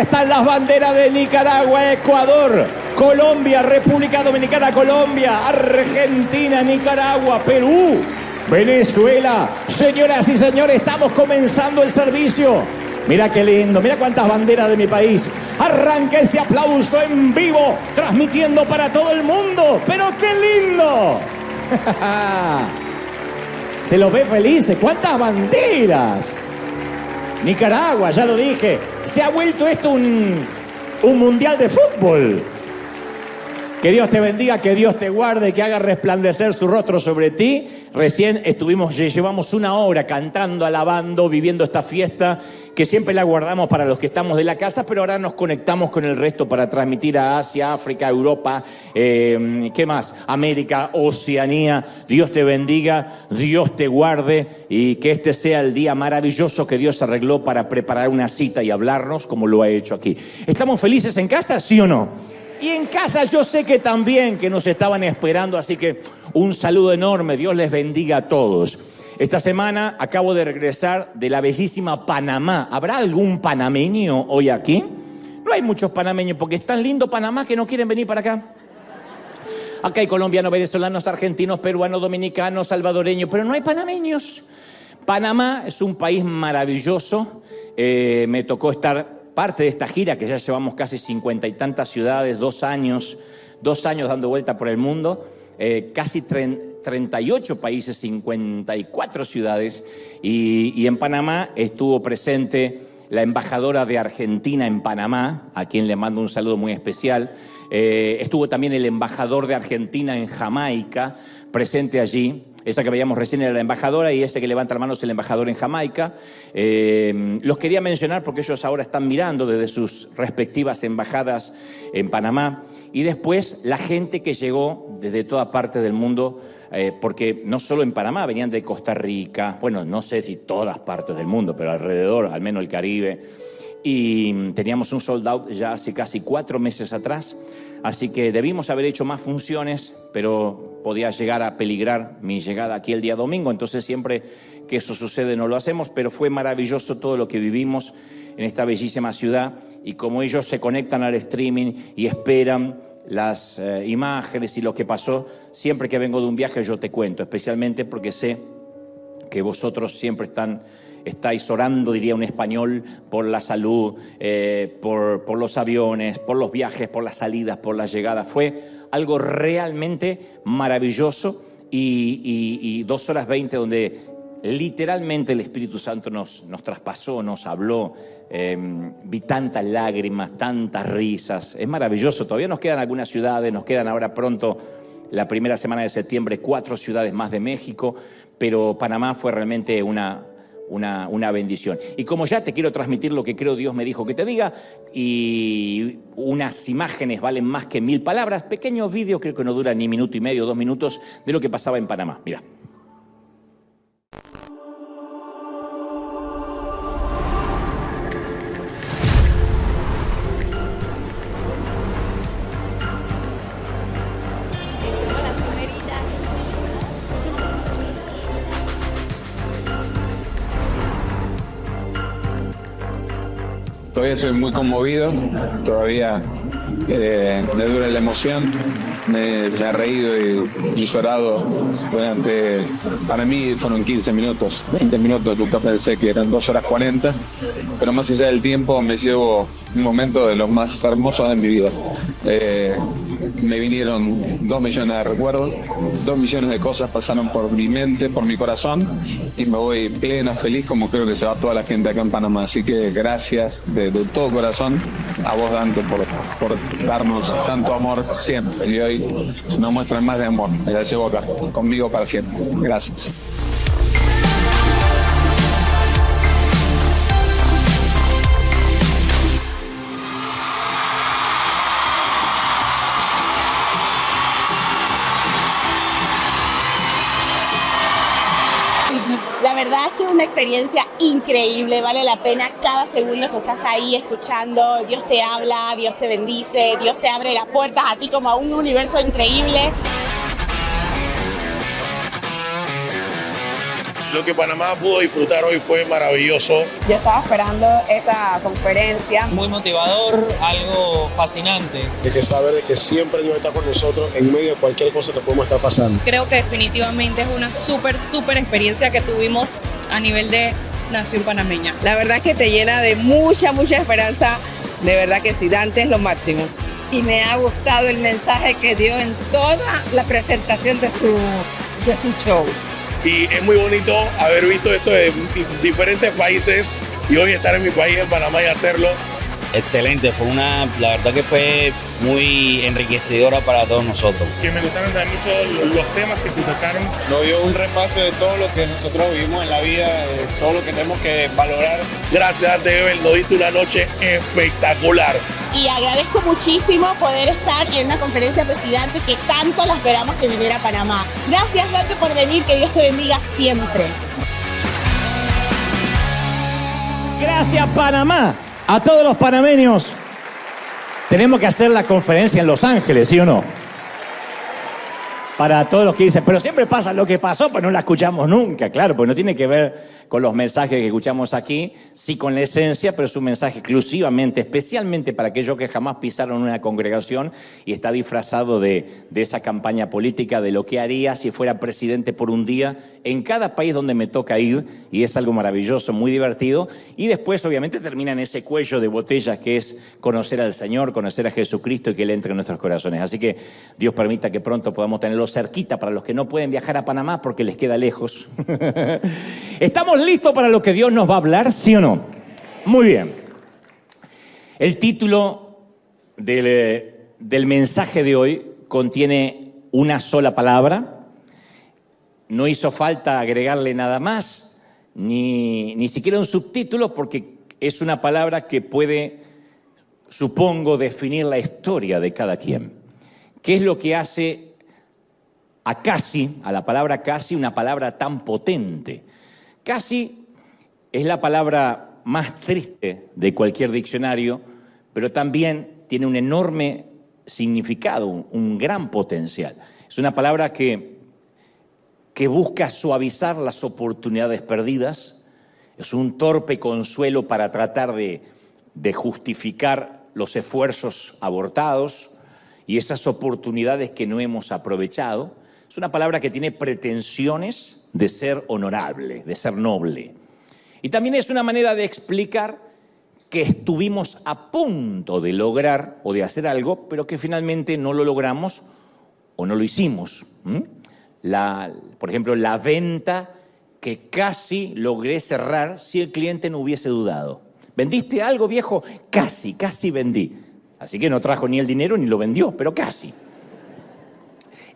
están las banderas de Nicaragua, Ecuador, Colombia, República Dominicana, Colombia, Argentina, Nicaragua, Perú, Venezuela. Señoras y señores, estamos comenzando el servicio. Mira qué lindo, mira cuántas banderas de mi país. Arranca ese aplauso en vivo, transmitiendo para todo el mundo. ¡Pero qué lindo! Se los ve felices. ¡Cuántas banderas! Nicaragua, ya lo dije. Se ha vuelto esto un mundial de fútbol. Que Dios te bendiga, que Dios te guarde, que haga resplandecer su rostro sobre ti. Recién llevamos una hora cantando, alabando, viviendo esta fiesta que siempre la guardamos para los que estamos de la casa, pero ahora nos conectamos con el resto para transmitir a Asia, África, Europa, ¿qué más? América, Oceanía. Dios te bendiga, Dios te guarde y que este sea el día maravilloso que Dios arregló para preparar una cita y hablarnos como lo ha hecho aquí. ¿Estamos felices en casa, sí o no? Y en casa yo sé que también, que nos estaban esperando, así que un saludo enorme, Dios les bendiga a todos. Esta semana acabo de regresar de la bellísima Panamá. ¿Habrá algún panameño hoy aquí? No hay muchos panameños porque es tan lindo Panamá que no quieren venir para acá. Acá hay colombianos, venezolanos, argentinos, peruanos, dominicanos, salvadoreños, pero no hay panameños. Panamá es un país maravilloso. Me tocó estar parte de esta gira, que ya llevamos casi 50 y tantas ciudades, 2 años dando vuelta por el mundo, casi 38 países, 54 ciudades, y en Panamá estuvo presente la embajadora de Argentina en Panamá, a quien le mando un saludo muy especial. Estuvo también el embajador de Argentina en Jamaica, presente allí. Esa que veíamos recién era la embajadora y ese que levanta la mano es el embajador en Jamaica. Los quería mencionar porque ellos ahora están mirando desde sus respectivas embajadas en Panamá. Y después la gente que llegó desde toda parte del mundo, porque no solo en Panamá, venían de Costa Rica, bueno, no sé si todas partes del mundo, pero alrededor, al menos el Caribe. Y teníamos un sold out ya hace casi 4 meses atrás. Así que debimos haber hecho más funciones, pero podía llegar a peligrar mi llegada aquí el día domingo. Entonces siempre que eso sucede no lo hacemos, pero fue maravilloso todo lo que vivimos en esta bellísima ciudad. Y como ellos se conectan al streaming y esperan las imágenes y lo que pasó, siempre que vengo de un viaje yo te cuento, especialmente porque sé que vosotros siempre estáis orando, diría un español, por la salud, por los aviones, por los viajes, por las salidas, por las llegadas. Fue algo realmente maravilloso y 2 horas 20 donde literalmente el Espíritu Santo nos traspasó, nos habló. Vi tantas lágrimas, tantas risas. Es maravilloso. Todavía nos quedan algunas ciudades, nos quedan ahora pronto, la primera semana de septiembre, 4 ciudades más de México, pero Panamá fue realmente una bendición. Y como ya te quiero transmitir lo que creo Dios me dijo que te diga, y unas imágenes valen más que 1000 palabras, pequeño vídeo, creo que no dura ni 1 minuto y medio, 2 minutos, de lo que pasaba en Panamá. Mira. Todavía soy muy conmovido, todavía me dura la emoción, me he reído y llorado durante, para mí fueron 15 minutos, 20 minutos, nunca pensé que eran 2 horas 40, pero más allá del tiempo me llevo un momento de los más hermosos de mi vida. Me vinieron 2 millones de recuerdos, 2 millones de cosas pasaron por mi mente, por mi corazón, y me voy pleno, feliz, como creo que se va toda la gente acá en Panamá. Así que gracias de todo corazón a vos, Dante, por darnos tanto amor siempre. Y hoy nos muestran más de amor. Me la llevo acá, conmigo para siempre. Gracias. La verdad es que es una experiencia increíble, vale la pena cada segundo que estás ahí escuchando. Dios te habla, Dios te bendice, Dios te abre las puertas, así como a un universo increíble. Lo que Panamá pudo disfrutar hoy fue maravilloso. Yo estaba esperando esta conferencia. Muy motivador, algo fascinante. De que saber de que siempre Dios está con nosotros en medio de cualquier cosa que podemos estar pasando. Creo que definitivamente es una súper experiencia que tuvimos a nivel de nación panameña. La verdad es que te llena de mucha esperanza. De verdad que sí, Dante es lo máximo. Y me ha gustado el mensaje que dio en toda la presentación de su show. Y es muy bonito haber visto esto de diferentes países y hoy estar en mi país, en Panamá, y hacerlo. Excelente, la verdad que fue muy enriquecedora para todos nosotros. Que me gustaron también mucho los temas que se tocaron. Nos dio un repaso de todo lo que nosotros vivimos en la vida, de todo lo que tenemos que valorar. Gracias, Dante, nos diste una noche espectacular. Y agradezco muchísimo poder estar en una conferencia de presidente que tanto la esperamos que viniera a Panamá. Gracias, Dante, por venir, que Dios te bendiga siempre. Gracias, Panamá. A todos los panameños. Tenemos que hacer la conferencia en Los Ángeles, ¿sí o no? Para todos los que dicen, pero siempre pasa lo que pasó, pues no la escuchamos nunca, claro, porque no tiene que ver con los mensajes que escuchamos aquí, sí con la esencia, pero es un mensaje exclusivamente, especialmente para aquellos que jamás pisaron una congregación y está disfrazado de esa campaña política, de lo que haría si fuera presidente por un día en cada país donde me toca ir, y es algo maravilloso, muy divertido, y después obviamente termina en ese cuello de botella que es conocer al Señor, conocer a Jesucristo y que Él entre en nuestros corazones. Así que Dios permita que pronto podamos tenerlo cerquita para los que no pueden viajar a Panamá porque les queda lejos. ¿Estamos listos para lo que Dios nos va a hablar, sí o no? Muy bien. El título del mensaje de hoy contiene una sola palabra. No hizo falta agregarle nada más, ni siquiera un subtítulo, porque es una palabra que puede, supongo, definir la historia de cada quien. ¿Qué es lo que hace a la palabra casi, una palabra tan potente? Casi es la palabra más triste de cualquier diccionario, pero también tiene un enorme significado, un gran potencial. Es una palabra que busca suavizar las oportunidades perdidas, es un torpe consuelo para tratar de justificar los esfuerzos abortados y esas oportunidades que no hemos aprovechado. Es una palabra que tiene pretensiones de ser honorable, de ser noble. Y también es una manera de explicar que estuvimos a punto de lograr o de hacer algo, pero que finalmente no lo logramos o no lo hicimos. Por ejemplo, la venta que casi logré cerrar si el cliente no hubiese dudado. ¿Vendiste algo, viejo? Casi vendí. Así que no trajo ni el dinero ni lo vendió, pero casi.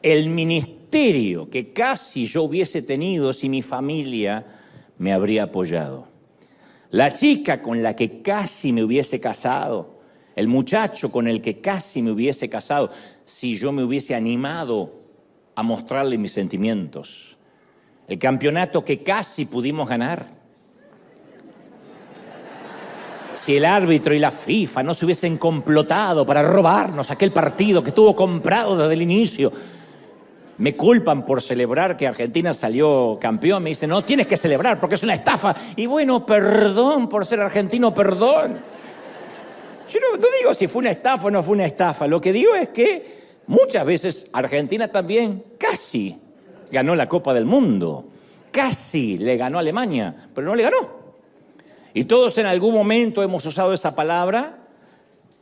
El ministerio que casi yo hubiese tenido si mi familia me habría apoyado. La chica con la que casi me hubiese casado. El muchacho con el que casi me hubiese casado si yo me hubiese animado a mostrarle mis sentimientos. El campeonato que casi pudimos ganar. Si el árbitro y la FIFA no se hubiesen complotado para robarnos aquel partido que estuvo comprado desde el inicio. Me culpan por celebrar que Argentina salió campeón. Me dicen, no, tienes que celebrar porque es una estafa. Y bueno, perdón por ser argentino, perdón. Yo no digo si fue una estafa o no fue una estafa. Lo que digo es que muchas veces Argentina también casi ganó la Copa del Mundo. Casi le ganó a Alemania, pero no le ganó. Y todos en algún momento hemos usado esa palabra,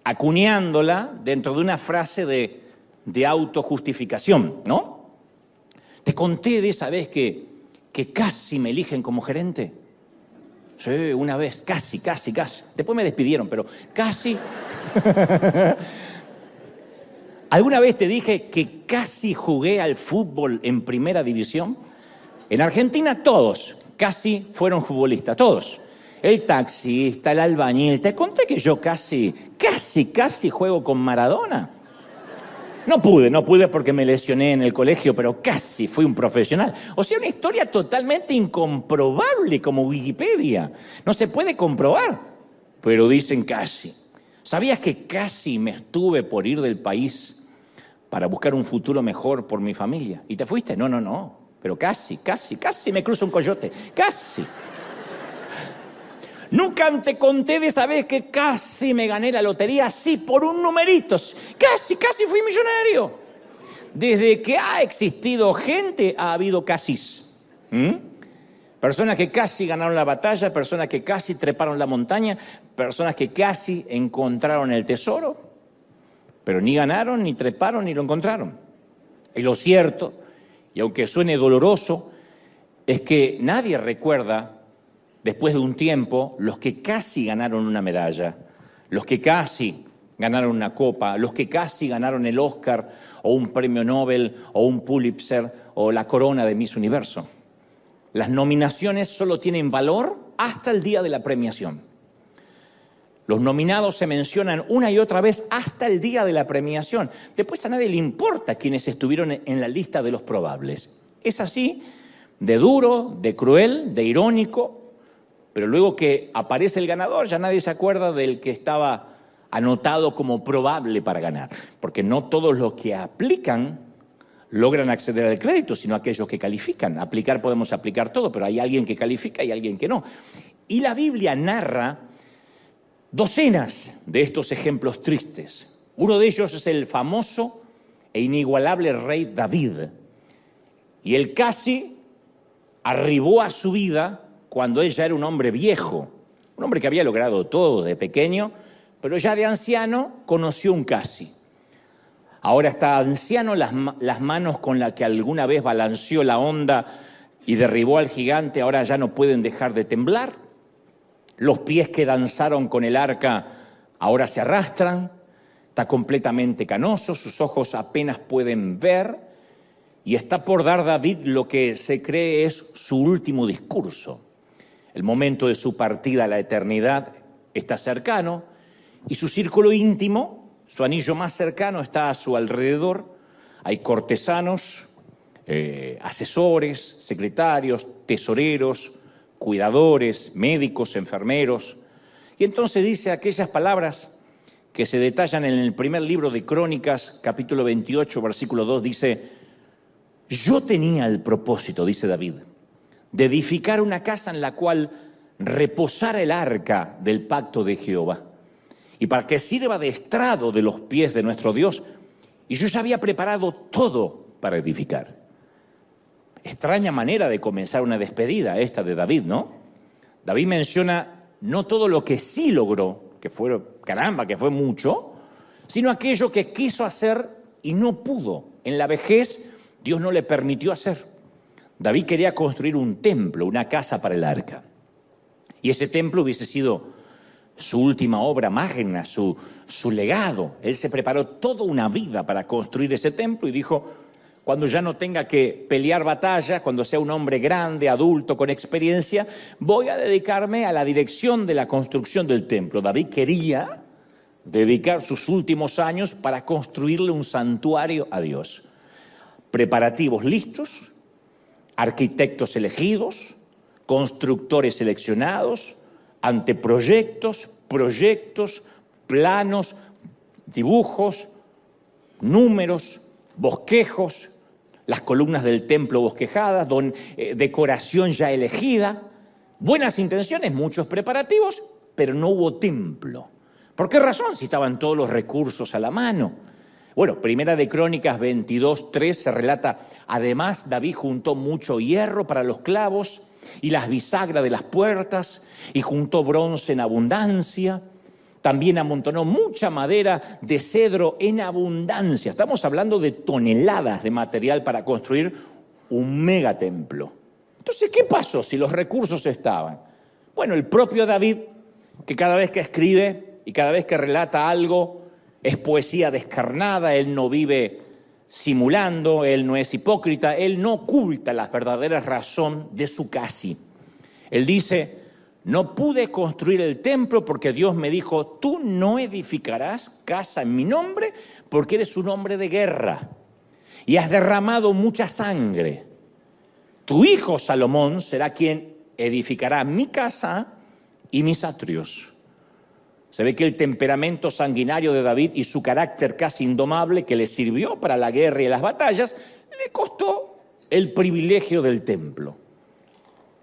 acuñándola dentro de una frase de autojustificación, ¿no? Te conté de esa vez que casi me eligen como gerente. Sí, una vez, casi. Después me despidieron, pero casi. ¿Alguna vez te dije que casi jugué al fútbol en primera división? En Argentina todos casi fueron futbolistas, todos. El taxista, el albañil. Te conté que yo casi juego con Maradona. No pude porque me lesioné en el colegio, pero casi fui un profesional. O sea, una historia totalmente incomprobable como Wikipedia. No se puede comprobar, pero dicen casi. ¿Sabías que casi me estuve por ir del país para buscar un futuro mejor por mi familia? ¿Y te fuiste? No. pero casi me cruza un coyote, casi. Nunca te conté de esa vez que casi me gané la lotería, así por un numerito, casi fui millonario. Desde que ha existido gente, ha habido casis. Personas que casi ganaron la batalla, personas que casi treparon la montaña, personas que casi encontraron el tesoro, pero ni ganaron, ni treparon, ni lo encontraron. Y lo cierto, y aunque suene doloroso, es que nadie recuerda, después de un tiempo, los que casi ganaron una medalla, los que casi ganaron una copa, los que casi ganaron el Oscar, o un premio Nobel, o un Pulitzer, o la corona de Miss Universo. Las nominaciones solo tienen valor hasta el día de la premiación. Los nominados se mencionan una y otra vez hasta el día de la premiación. Después a nadie le importa quienes estuvieron en la lista de los probables. Es así, de duro, de cruel, de irónico, pero luego que aparece el ganador ya nadie se acuerda del que estaba anotado como probable para ganar, porque no todos los que aplican logran acceder al crédito, sino aquellos que califican. Aplicar podemos aplicar todo, pero hay alguien que califica y alguien que no. Y la Biblia narra docenas de estos ejemplos tristes. Uno de ellos es el famoso e inigualable rey David. Y él casi arribó a su vida cuando él ya era un hombre viejo, un hombre que había logrado todo de pequeño, pero ya de anciano conoció un casi. Ahora está anciano, las manos con las que alguna vez balanceó la onda y derribó al gigante ahora ya no pueden dejar de temblar. Los pies que danzaron con el arca ahora se arrastran. Está completamente canoso, sus ojos apenas pueden ver. Y está por dar David lo que se cree es su último discurso. El momento de su partida a la eternidad está cercano y su círculo íntimo, su anillo más cercano, está a su alrededor. Hay cortesanos, asesores, secretarios, tesoreros, cuidadores, médicos, enfermeros. Y entonces dice aquellas palabras que se detallan en el primer libro de Crónicas, capítulo 28, versículo 2, dice: yo tenía el propósito, dice David, de edificar una casa en la cual reposara el arca del pacto de Jehová, y para que sirva de estrado de los pies de nuestro Dios, y yo ya había preparado todo para edificar. Extraña manera de comenzar una despedida esta de David, ¿no? David menciona no todo lo que sí logró, que fue mucho, sino aquello que quiso hacer y no pudo. En la vejez Dios no le permitió hacer. David quería construir un templo, una casa para el arca. Y ese templo hubiese sido su última obra magna, su legado. Él se preparó toda una vida para construir ese templo y dijo: cuando ya no tenga que pelear batallas, cuando sea un hombre grande, adulto, con experiencia, voy a dedicarme a la dirección de la construcción del templo. David quería dedicar sus últimos años para construirle un santuario a Dios. Preparativos listos, arquitectos elegidos, constructores seleccionados, anteproyectos, proyectos, planos, dibujos, números, bosquejos, las columnas del templo bosquejadas, decoración ya elegida, buenas intenciones, muchos preparativos, pero no hubo templo. ¿Por qué razón? Si estaban todos los recursos a la mano. Bueno, Primera de Crónicas 22:3 se relata: además David juntó mucho hierro para los clavos y las bisagras de las puertas, y juntó bronce en abundancia. También amontonó mucha madera de cedro en abundancia. Estamos hablando de toneladas de material para construir un megatemplo. Entonces, ¿qué pasó si los recursos estaban? Bueno, el propio David, que cada vez que escribe y cada vez que relata algo es poesía descarnada, él no vive simulando, él no es hipócrita, él no oculta la verdadera razón de su casi. Él dice: no pude construir el templo porque Dios me dijo: tú no edificarás casa en mi nombre porque eres un hombre de guerra y has derramado mucha sangre. Tu hijo Salomón será quien edificará mi casa y mis atrios. Se ve que el temperamento sanguinario de David y su carácter casi indomable, que le sirvió para la guerra y las batallas, le costó el privilegio del templo.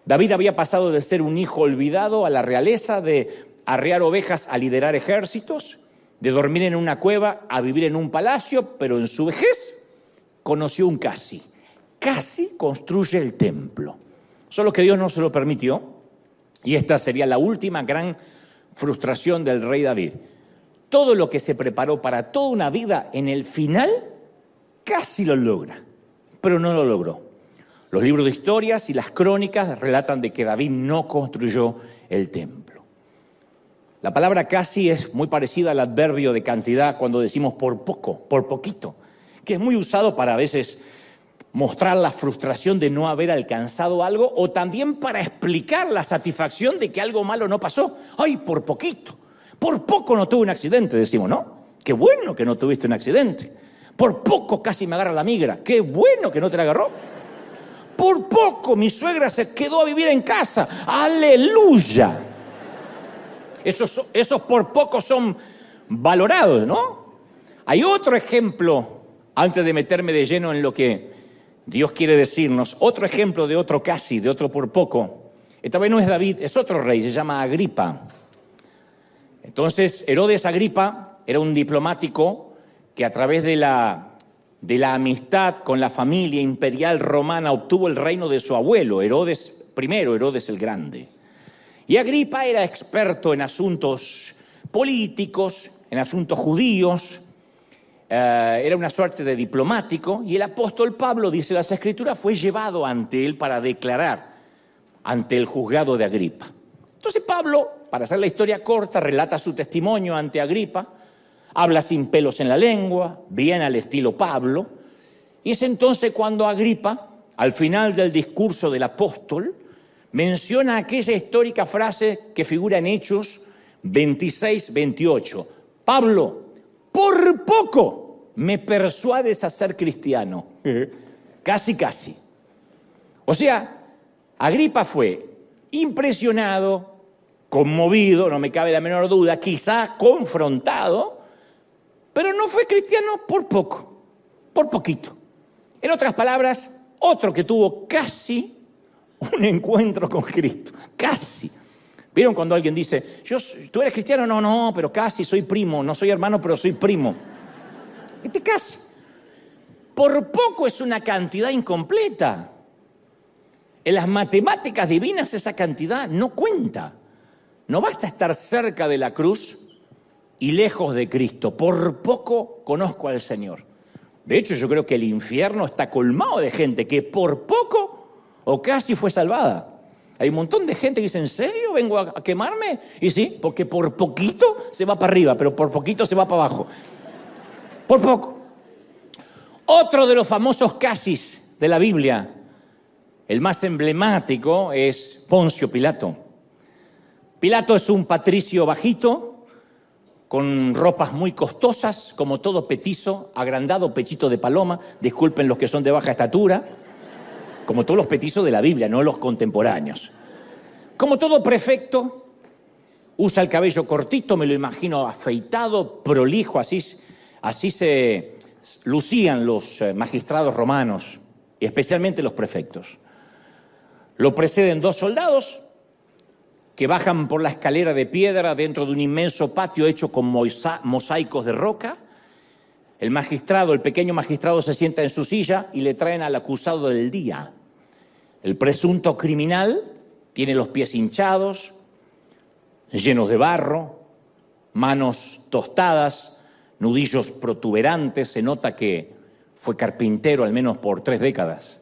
David había pasado de ser un hijo olvidado a la realeza, de arrear ovejas a liderar ejércitos, de dormir en una cueva a vivir en un palacio, pero en su vejez conoció un casi. Casi construye el templo. Solo que Dios no se lo permitió, y esta sería la última gran frustración del rey David. Todo lo que se preparó para toda una vida, en el final casi lo logra, pero no lo logró. Los libros de historias y las crónicas relatan de que David no construyó el templo. La palabra casi es muy parecida al adverbio de cantidad cuando decimos por poco, por poquito, que es muy usado para a veces mostrar la frustración de no haber alcanzado algo o también para explicar la satisfacción de que algo malo no pasó. ¡Ay, por poquito! Por poco no tuve un accidente, decimos, ¿no? ¡Qué bueno que no tuviste un accidente! Por poco casi me agarra la migra. ¡Qué bueno que no te la agarró! Por poco mi suegra se quedó a vivir en casa. ¡Aleluya! Esos por poco son valorados, ¿no? Hay otro ejemplo, antes de meterme de lleno en lo que Dios quiere decirnos, otro ejemplo de otro casi, de otro por poco. Esta vez no es David, es otro rey, se llama Agripa. Entonces, Herodes Agripa era un diplomático que a través de la amistad con la familia imperial romana obtuvo el reino de su abuelo, Herodes I, Herodes el Grande. Y Agripa era experto en asuntos políticos, en asuntos judíos, era una suerte de diplomático, y el apóstol Pablo, dice las Escrituras, fue llevado ante él para declarar ante el juzgado de Agripa. Entonces Pablo, para hacer la historia corta, relata su testimonio ante Agripa, habla sin pelos en la lengua, bien al estilo Pablo, y es entonces cuando Agripa, al final del discurso del apóstol, menciona aquella histórica frase que figura en Hechos 26-28. Pablo, por poco me persuades a ser cristiano. Casi, casi. O sea, Agripa fue impresionado, conmovido, no me cabe la menor duda, quizá confrontado, pero no fue cristiano por poco, por poquito. En otras palabras, otro que tuvo casi un encuentro con Cristo, casi. ¿Vieron cuando alguien dice, ¿tú eres cristiano? No, pero casi soy primo, no soy hermano, pero soy primo? Casi. Por poco es una cantidad incompleta. En las matemáticas divinas esa cantidad no cuenta. No basta estar cerca de la cruz y lejos de Cristo. Por poco conozco al Señor. De hecho, yo creo que el infierno está colmado de gente que por poco o casi fue salvada. Hay un montón de gente que dice, ¿en serio vengo a quemarme? Y sí, porque por poquito se va para arriba, pero por poquito se va para abajo. Por poco. Otro de los famosos casis de la Biblia, el más emblemático, es Poncio Pilato. Pilato es un patricio bajito, con ropas muy costosas, como todo petizo, agrandado, pechito de paloma, disculpen los que son de baja estatura, como todos los petizos de la Biblia, no los contemporáneos. Como todo prefecto, usa el cabello cortito, me lo imagino afeitado, prolijo, así se lucían los magistrados romanos, y especialmente los prefectos. Lo preceden 2 soldados que bajan por la escalera de piedra dentro de un inmenso patio hecho con mosaicos de roca. El pequeño magistrado se sienta en su silla y le traen al acusado del día. El presunto criminal tiene los pies hinchados, llenos de barro, manos tostadas, nudillos protuberantes. Se nota que fue carpintero al menos por 3 décadas.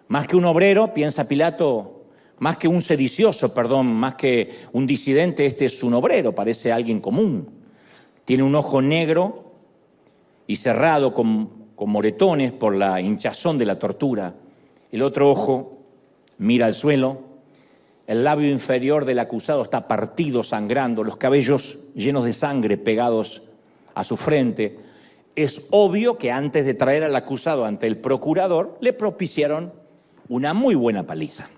Más que un obrero, piensa Pilato, más que un sedicioso, más que un disidente, este es un obrero, parece alguien común. Tiene un ojo negro y cerrado con moretones por la hinchazón de la tortura. El otro ojo mira al suelo, el labio inferior del acusado está partido, sangrando, los cabellos llenos de sangre pegados a su frente. Es obvio que antes de traer al acusado ante el procurador, le propiciaron una muy buena paliza.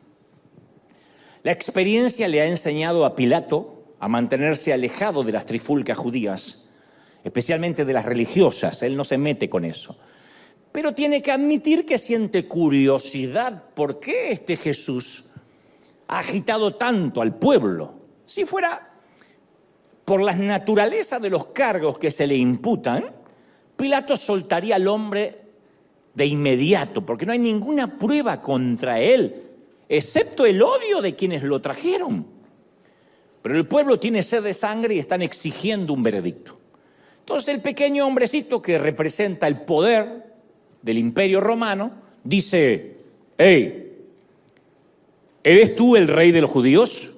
La experiencia le ha enseñado a Pilato a mantenerse alejado de las trifulcas judías, especialmente de las religiosas. Él no se mete con eso. pero tiene que admitir que siente curiosidad. ¿Por qué este Jesús ha agitado tanto al pueblo? Si fuera por la naturaleza de los cargos que se le imputan, Pilato soltaría al hombre de inmediato, porque no hay ninguna prueba contra él, excepto el odio de quienes lo trajeron. Pero el pueblo tiene sed de sangre y están exigiendo un veredicto. Entonces el pequeño hombrecito que representa el poder del Imperio Romano dice: hey, ¿eres tú el rey de los judíos?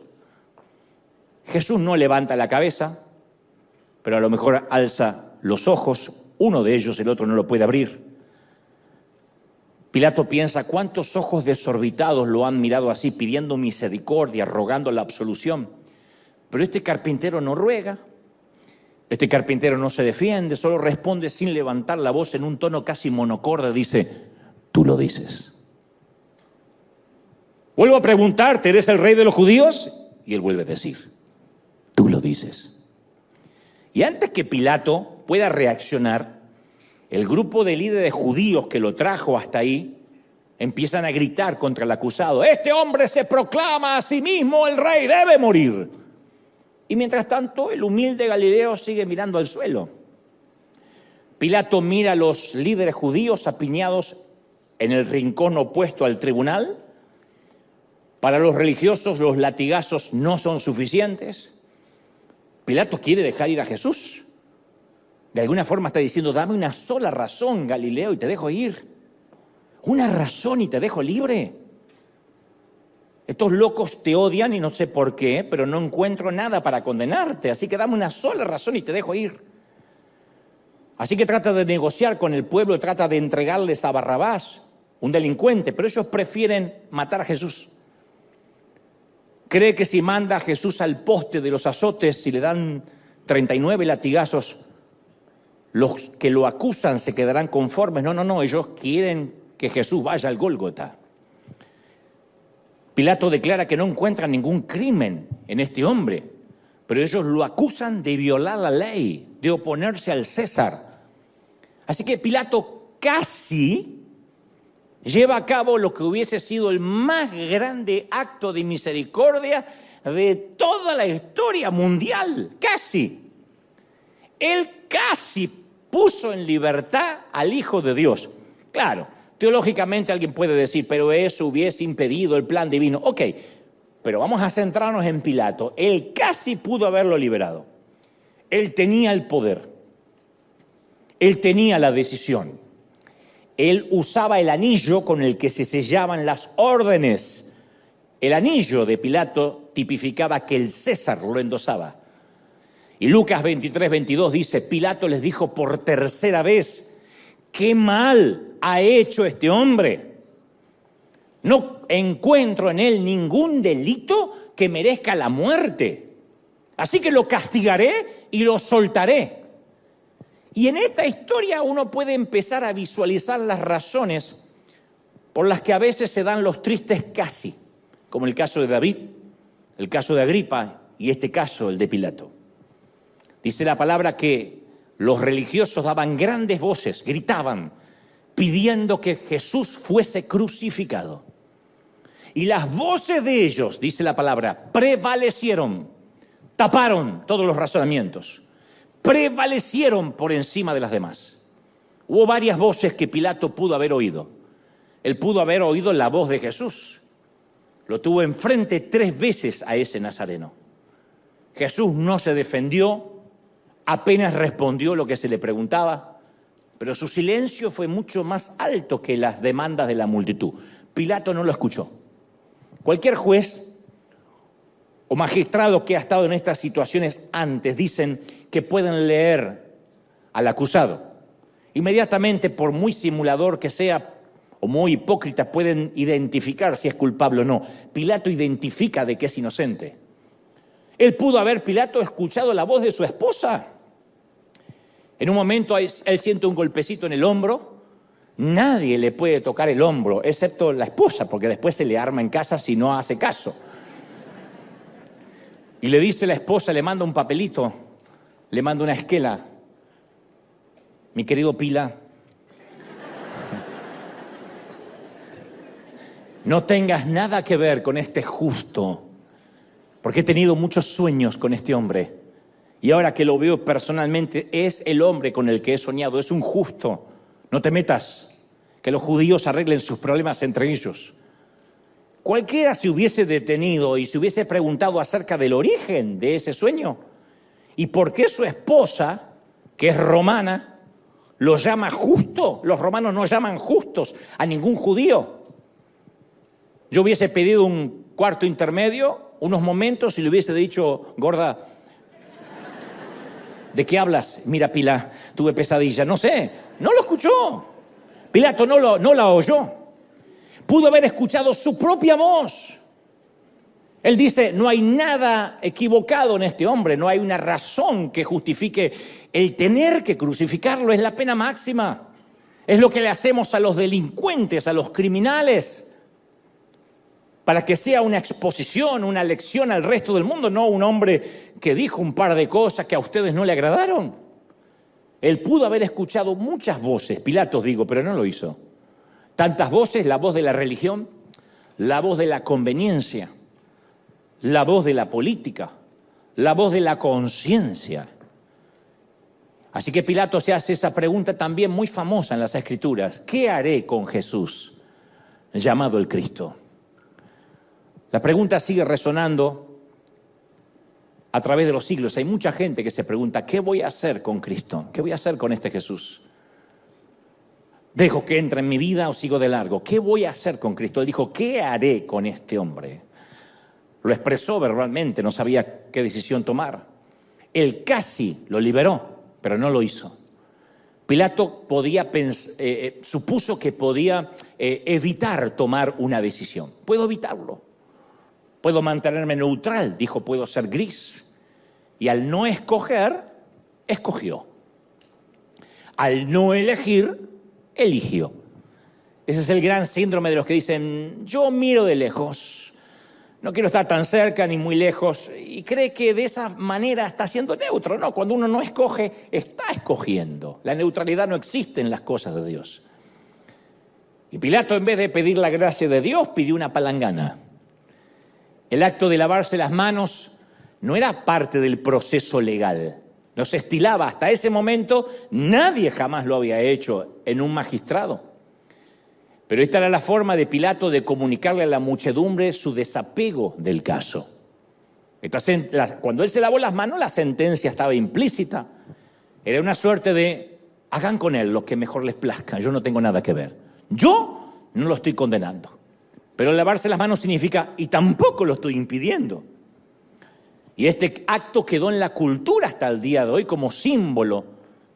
Jesús no levanta la cabeza, pero a lo mejor alza los ojos, uno de ellos, el otro no lo puede abrir. Pilato piensa: ¿cuántos ojos desorbitados lo han mirado así, pidiendo misericordia, rogando la absolución? Pero este carpintero no ruega, este carpintero no se defiende, solo responde sin levantar la voz en un tono casi monocorde, dice: tú lo dices. Vuelvo a preguntarte, ¿eres el rey de los judíos? Y él vuelve a decir: tú lo dices. Y antes que Pilato pueda reaccionar, el grupo de líderes judíos que lo trajo hasta ahí empiezan a gritar contra el acusado: este hombre se proclama a sí mismo el rey, debe morir. Y mientras tanto, el humilde Galileo sigue mirando al suelo. Pilato mira a los líderes judíos apiñados en el rincón opuesto al tribunal. Para los religiosos, los latigazos no son suficientes. Pilato quiere dejar ir a Jesús. De alguna forma está diciendo: dame una sola razón, Galileo, y te dejo ir. Una razón y te dejo libre. Estos locos te odian y no sé por qué, pero no encuentro nada para condenarte, así que dame una sola razón y te dejo ir. Así que trata de negociar con el pueblo, trata de entregarles a Barrabás, un delincuente, pero ellos prefieren matar a Jesús. Cree que si manda a Jesús al poste de los azotes y le dan 39 latigazos, los que lo acusan se quedarán conformes. No, ellos quieren que Jesús vaya al Gólgota. Pilato declara que no encuentra ningún crimen en este hombre, pero ellos lo acusan de violar la ley, de oponerse al César. Así que Pilato casi lleva a cabo lo que hubiese sido el más grande acto de misericordia de toda la historia mundial. Casi. Él casi puso en libertad al Hijo de Dios. Claro, teológicamente alguien puede decir: pero eso hubiese impedido el plan divino. Ok, pero vamos a centrarnos en Pilato. Él casi pudo haberlo liberado. Él tenía el poder. Él tenía la decisión. Él usaba el anillo con el que se sellaban las órdenes. El anillo de Pilato tipificaba que el César lo endosaba. Y Lucas 23:22 dice: Pilato les dijo por tercera vez: ¿qué mal ha hecho este hombre? No encuentro en él ningún delito que merezca la muerte. Así que lo castigaré y lo soltaré. Y en esta historia uno puede empezar a visualizar las razones por las que a veces se dan los tristes casi, como el caso de David, el caso de Agripa y este caso, el de Pilato. Dice la palabra que los religiosos daban grandes voces, gritaban, pidiendo que Jesús fuese crucificado. Y las voces de ellos, dice la palabra, prevalecieron, taparon todos los razonamientos, prevalecieron por encima de las demás. Hubo varias voces que Pilato pudo haber oído. Él pudo haber oído la voz de Jesús. Lo tuvo enfrente 3 veces a ese nazareno. Jesús no se defendió, apenas respondió lo que se le preguntaba, pero su silencio fue mucho más alto que las demandas de la multitud. Pilato no lo escuchó. Cualquier juez o magistrado que ha estado en estas situaciones antes dicen que pueden leer al acusado. Inmediatamente, por muy simulador que sea o muy hipócrita, pueden identificar si es culpable o no. Pilato identifica de que es inocente. Él pudo haber, Pilato, escuchado la voz de su esposa. En un momento él siente un golpecito en el hombro. Nadie le puede tocar el hombro, excepto la esposa, porque después se le arma en casa si no hace caso. Y le dice la esposa, le manda un papelito, le manda una esquela. Mi querido Pila, no tengas nada que ver con este justo, porque he tenido muchos sueños con este hombre. Y ahora que lo veo personalmente, es el hombre con el que he soñado, es un justo. No te metas, que los judíos arreglen sus problemas entre ellos. Cualquiera se hubiese detenido y se hubiese preguntado acerca del origen de ese sueño y por qué su esposa, que es romana, lo llama justo. Los romanos no llaman justos a ningún judío. Yo hubiese pedido un cuarto intermedio, unos momentos, y le hubiese dicho, gorda, ¿de qué hablas? Mira, Pilato, tuve pesadilla. No sé, no lo escuchó. Pilato no la oyó. Pudo haber escuchado su propia voz. Él dice, no hay nada equivocado en este hombre, no hay una razón que justifique el tener que crucificarlo. Es la pena máxima. Es lo que le hacemos a los delincuentes, a los criminales, para que sea una exposición, una lección al resto del mundo, no un hombre que dijo un par de cosas que a ustedes no le agradaron. Él pudo haber escuchado muchas voces, Pilatos digo, pero no lo hizo. Tantas voces, la voz de la religión, la voz de la conveniencia, la voz de la política, la voz de la conciencia. Así que Pilato se hace esa pregunta también muy famosa en las Escrituras. ¿Qué haré con Jesús, llamado el Cristo? La pregunta sigue resonando a través de los siglos. Hay mucha gente que se pregunta, ¿qué voy a hacer con Cristo? ¿Qué voy a hacer con este Jesús? ¿Dejo que entre en mi vida o sigo de largo? ¿Qué voy a hacer con Cristo? Él dijo, ¿qué haré con este hombre? Lo expresó verbalmente, no sabía qué decisión tomar. Él casi lo liberó, pero no lo hizo. Pilato supuso que podía evitar tomar una decisión. Puedo evitarlo. Puedo mantenerme neutral, dijo, puedo ser gris. Y al no escoger, escogió. Al no elegir, eligió. Ese es el gran síndrome de los que dicen, yo miro de lejos, no quiero estar tan cerca ni muy lejos, y cree que de esa manera está siendo neutro. No, cuando uno no escoge, está escogiendo. La neutralidad no existe en las cosas de Dios. Y Pilato, en vez de pedir la gracia de Dios, pidió una palangana. El acto de lavarse las manos no era parte del proceso legal. No se estilaba. Hasta ese momento nadie jamás lo había hecho en un magistrado. Pero esta era la forma de Pilato de comunicarle a la muchedumbre su desapego del caso. Cuando él se lavó las manos, la sentencia estaba implícita. Era una suerte de, hagan con él lo que mejor les plazca. Yo no tengo nada que ver. Yo no lo estoy condenando. Pero lavarse las manos significa, y tampoco lo estoy impidiendo. Y este acto quedó en la cultura hasta el día de hoy como símbolo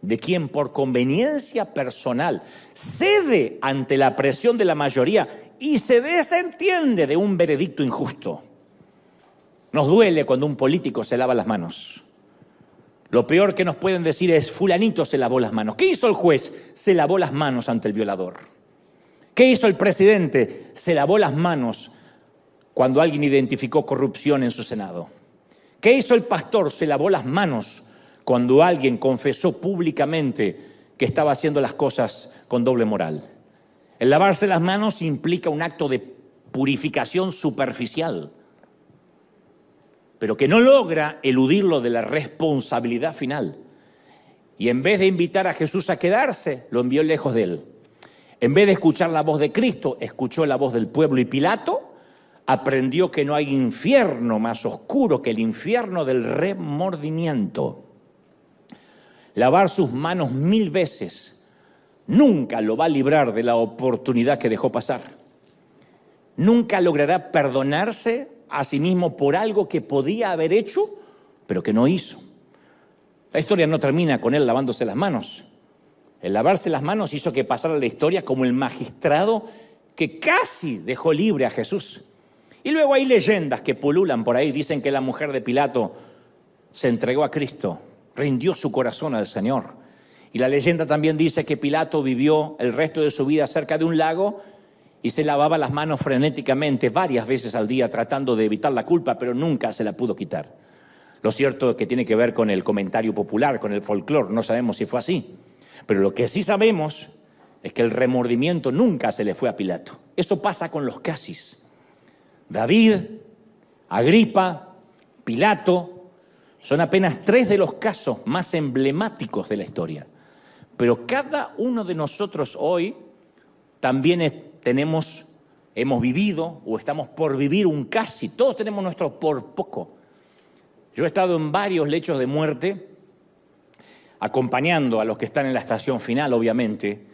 de quien por conveniencia personal cede ante la presión de la mayoría y se desentiende de un veredicto injusto. Nos duele cuando un político se lava las manos. Lo peor que nos pueden decir es, fulanito se lavó las manos. ¿Qué hizo el juez? Se lavó las manos ante el violador. ¿Qué hizo el presidente? Se lavó las manos cuando alguien identificó corrupción en su Senado. ¿Qué hizo el pastor? Se lavó las manos cuando alguien confesó públicamente que estaba haciendo las cosas con doble moral. El lavarse las manos implica un acto de purificación superficial, pero que no logra eludirlo de la responsabilidad final. Y en vez de invitar a Jesús a quedarse, lo envió lejos de él. En vez de escuchar la voz de Cristo, escuchó la voz del pueblo y Pilato aprendió que no hay infierno más oscuro que el infierno del remordimiento. Lavar sus manos 1000 veces nunca lo va a librar de la oportunidad que dejó pasar. Nunca logrará perdonarse a sí mismo por algo que podía haber hecho, pero que no hizo. La historia no termina con él lavándose las manos. El lavarse las manos hizo que pasara la historia como el magistrado que casi dejó libre a Jesús. Y luego hay leyendas que pululan por ahí. Dicen que la mujer de Pilato se entregó a Cristo, rindió su corazón al Señor. Y la leyenda también dice que Pilato vivió el resto de su vida cerca de un lago y se lavaba las manos frenéticamente varias veces al día tratando de evitar la culpa, pero nunca se la pudo quitar. Lo cierto es que tiene que ver con el comentario popular, con el folclore. No sabemos si fue así. Pero lo que sí sabemos es que el remordimiento nunca se le fue a Pilato. Eso pasa con los casis. David, Agripa, Pilato, son apenas 3 de los casos más emblemáticos de la historia. Pero cada uno de nosotros hoy también hemos vivido o estamos por vivir un casi. Todos tenemos nuestro por poco. Yo he estado en varios lechos de muerte, acompañando a los que están en la estación final, obviamente,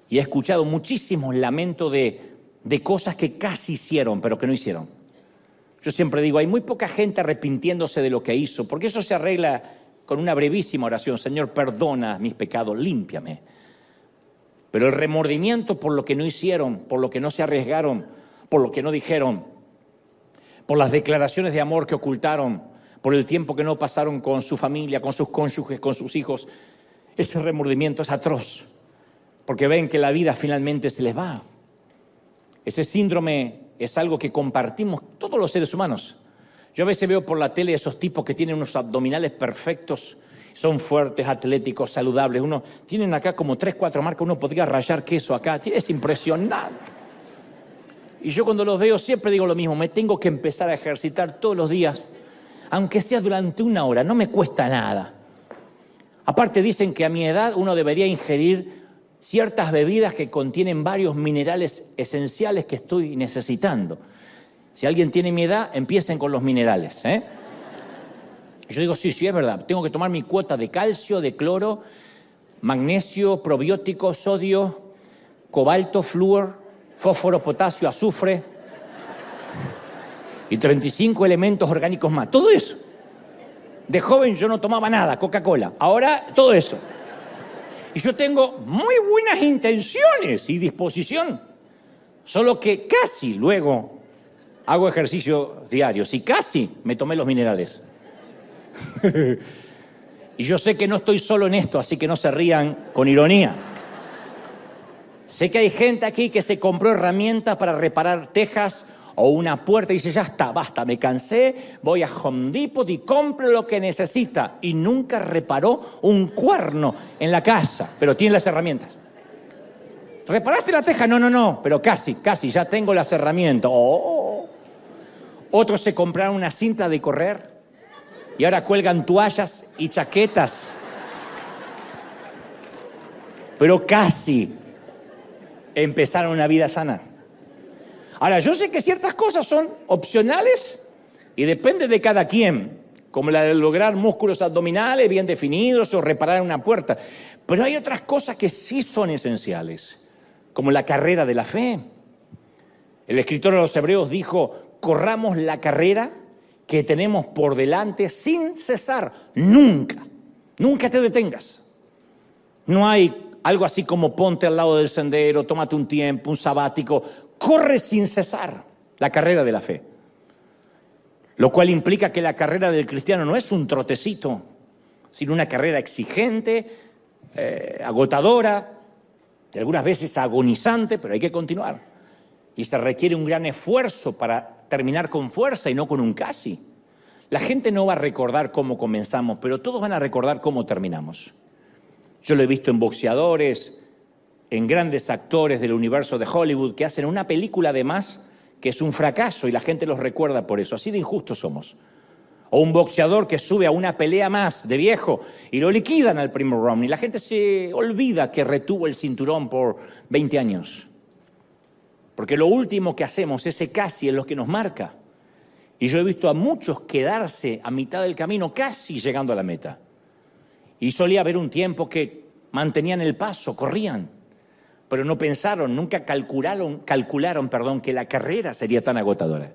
y he escuchado muchísimos lamentos de cosas que casi hicieron, pero que no hicieron. Yo siempre digo, hay muy poca gente arrepintiéndose de lo que hizo, porque eso se arregla con una brevísima oración. Señor, perdona mis pecados, límpiame. Pero el remordimiento por lo que no hicieron, por lo que no se arriesgaron, por lo que no dijeron, por las declaraciones de amor que ocultaron, por el tiempo que no pasaron con su familia, con sus cónyuges, con sus hijos, ese remordimiento es atroz, porque ven que la vida finalmente se les va. Ese síndrome es algo que compartimos todos los seres humanos. Yo a veces veo por la tele esos tipos que tienen unos abdominales perfectos, son fuertes, atléticos, saludables. Tienen acá como 3, 4 marcas, uno podría rayar queso acá. Es impresionante. Y yo cuando los veo siempre digo lo mismo, me tengo que empezar a ejercitar todos los días, aunque sea durante 1 hora, no me cuesta nada. Aparte dicen que a mi edad uno debería ingerir ciertas bebidas que contienen varios minerales esenciales que estoy necesitando. Si alguien tiene mi edad, empiecen con los minerales, ¿eh? Yo digo, sí, es verdad, tengo que tomar mi cuota de calcio, de cloro, magnesio, probiótico, sodio, cobalto, flúor, fósforo, potasio, azufre y 35 elementos orgánicos más. Todo eso. De joven yo no tomaba nada, Coca-Cola. Ahora, todo eso. Y yo tengo muy buenas intenciones y disposición. Solo que casi luego hago ejercicio diario. Y casi me tomé los minerales. Y yo sé que no estoy solo en esto, así que no se rían con ironía. Sé que hay gente aquí que se compró herramientas para reparar tejas o una puerta y dice, ya está, basta, me cansé, voy a Home Depot y compro lo que necesita. Y nunca reparó un cuerno en la casa, pero tiene las herramientas. ¿Reparaste la teja? No, pero casi, ya tengo las herramientas. Oh. Otros se compraron una cinta de correr y ahora cuelgan toallas y chaquetas. Pero casi empezaron una vida sana. Ahora, yo sé que ciertas cosas son opcionales y depende de cada quien, como la de lograr músculos abdominales bien definidos o reparar una puerta. Pero hay otras cosas que sí son esenciales, como la carrera de la fe. El escritor de los Hebreos dijo, corramos la carrera que tenemos por delante sin cesar, nunca te detengas. No hay algo así como ponte al lado del sendero, tómate un tiempo, un sabático. Corre sin cesar la carrera de la fe. Lo cual implica que la carrera del cristiano no es un trotecito, sino una carrera exigente, agotadora, y algunas veces agonizante, pero hay que continuar. Y se requiere un gran esfuerzo para terminar con fuerza y no con un casi. La gente no va a recordar cómo comenzamos, pero todos van a recordar cómo terminamos. Yo lo he visto en boxeadores, en grandes actores del universo de Hollywood que hacen una película de más que es un fracaso y la gente los recuerda por eso. Así de injustos somos. O un boxeador que sube a una pelea más de viejo y lo liquidan al primer round y la gente se olvida que retuvo el cinturón por 20 años. Porque lo último que hacemos, ese casi, es lo que nos marca. Y yo he visto a muchos quedarse a mitad del camino, casi llegando a la meta. Y solía haber un tiempo que mantenían el paso, corrían, pero no pensaron, nunca calcularon, que la carrera sería tan agotadora.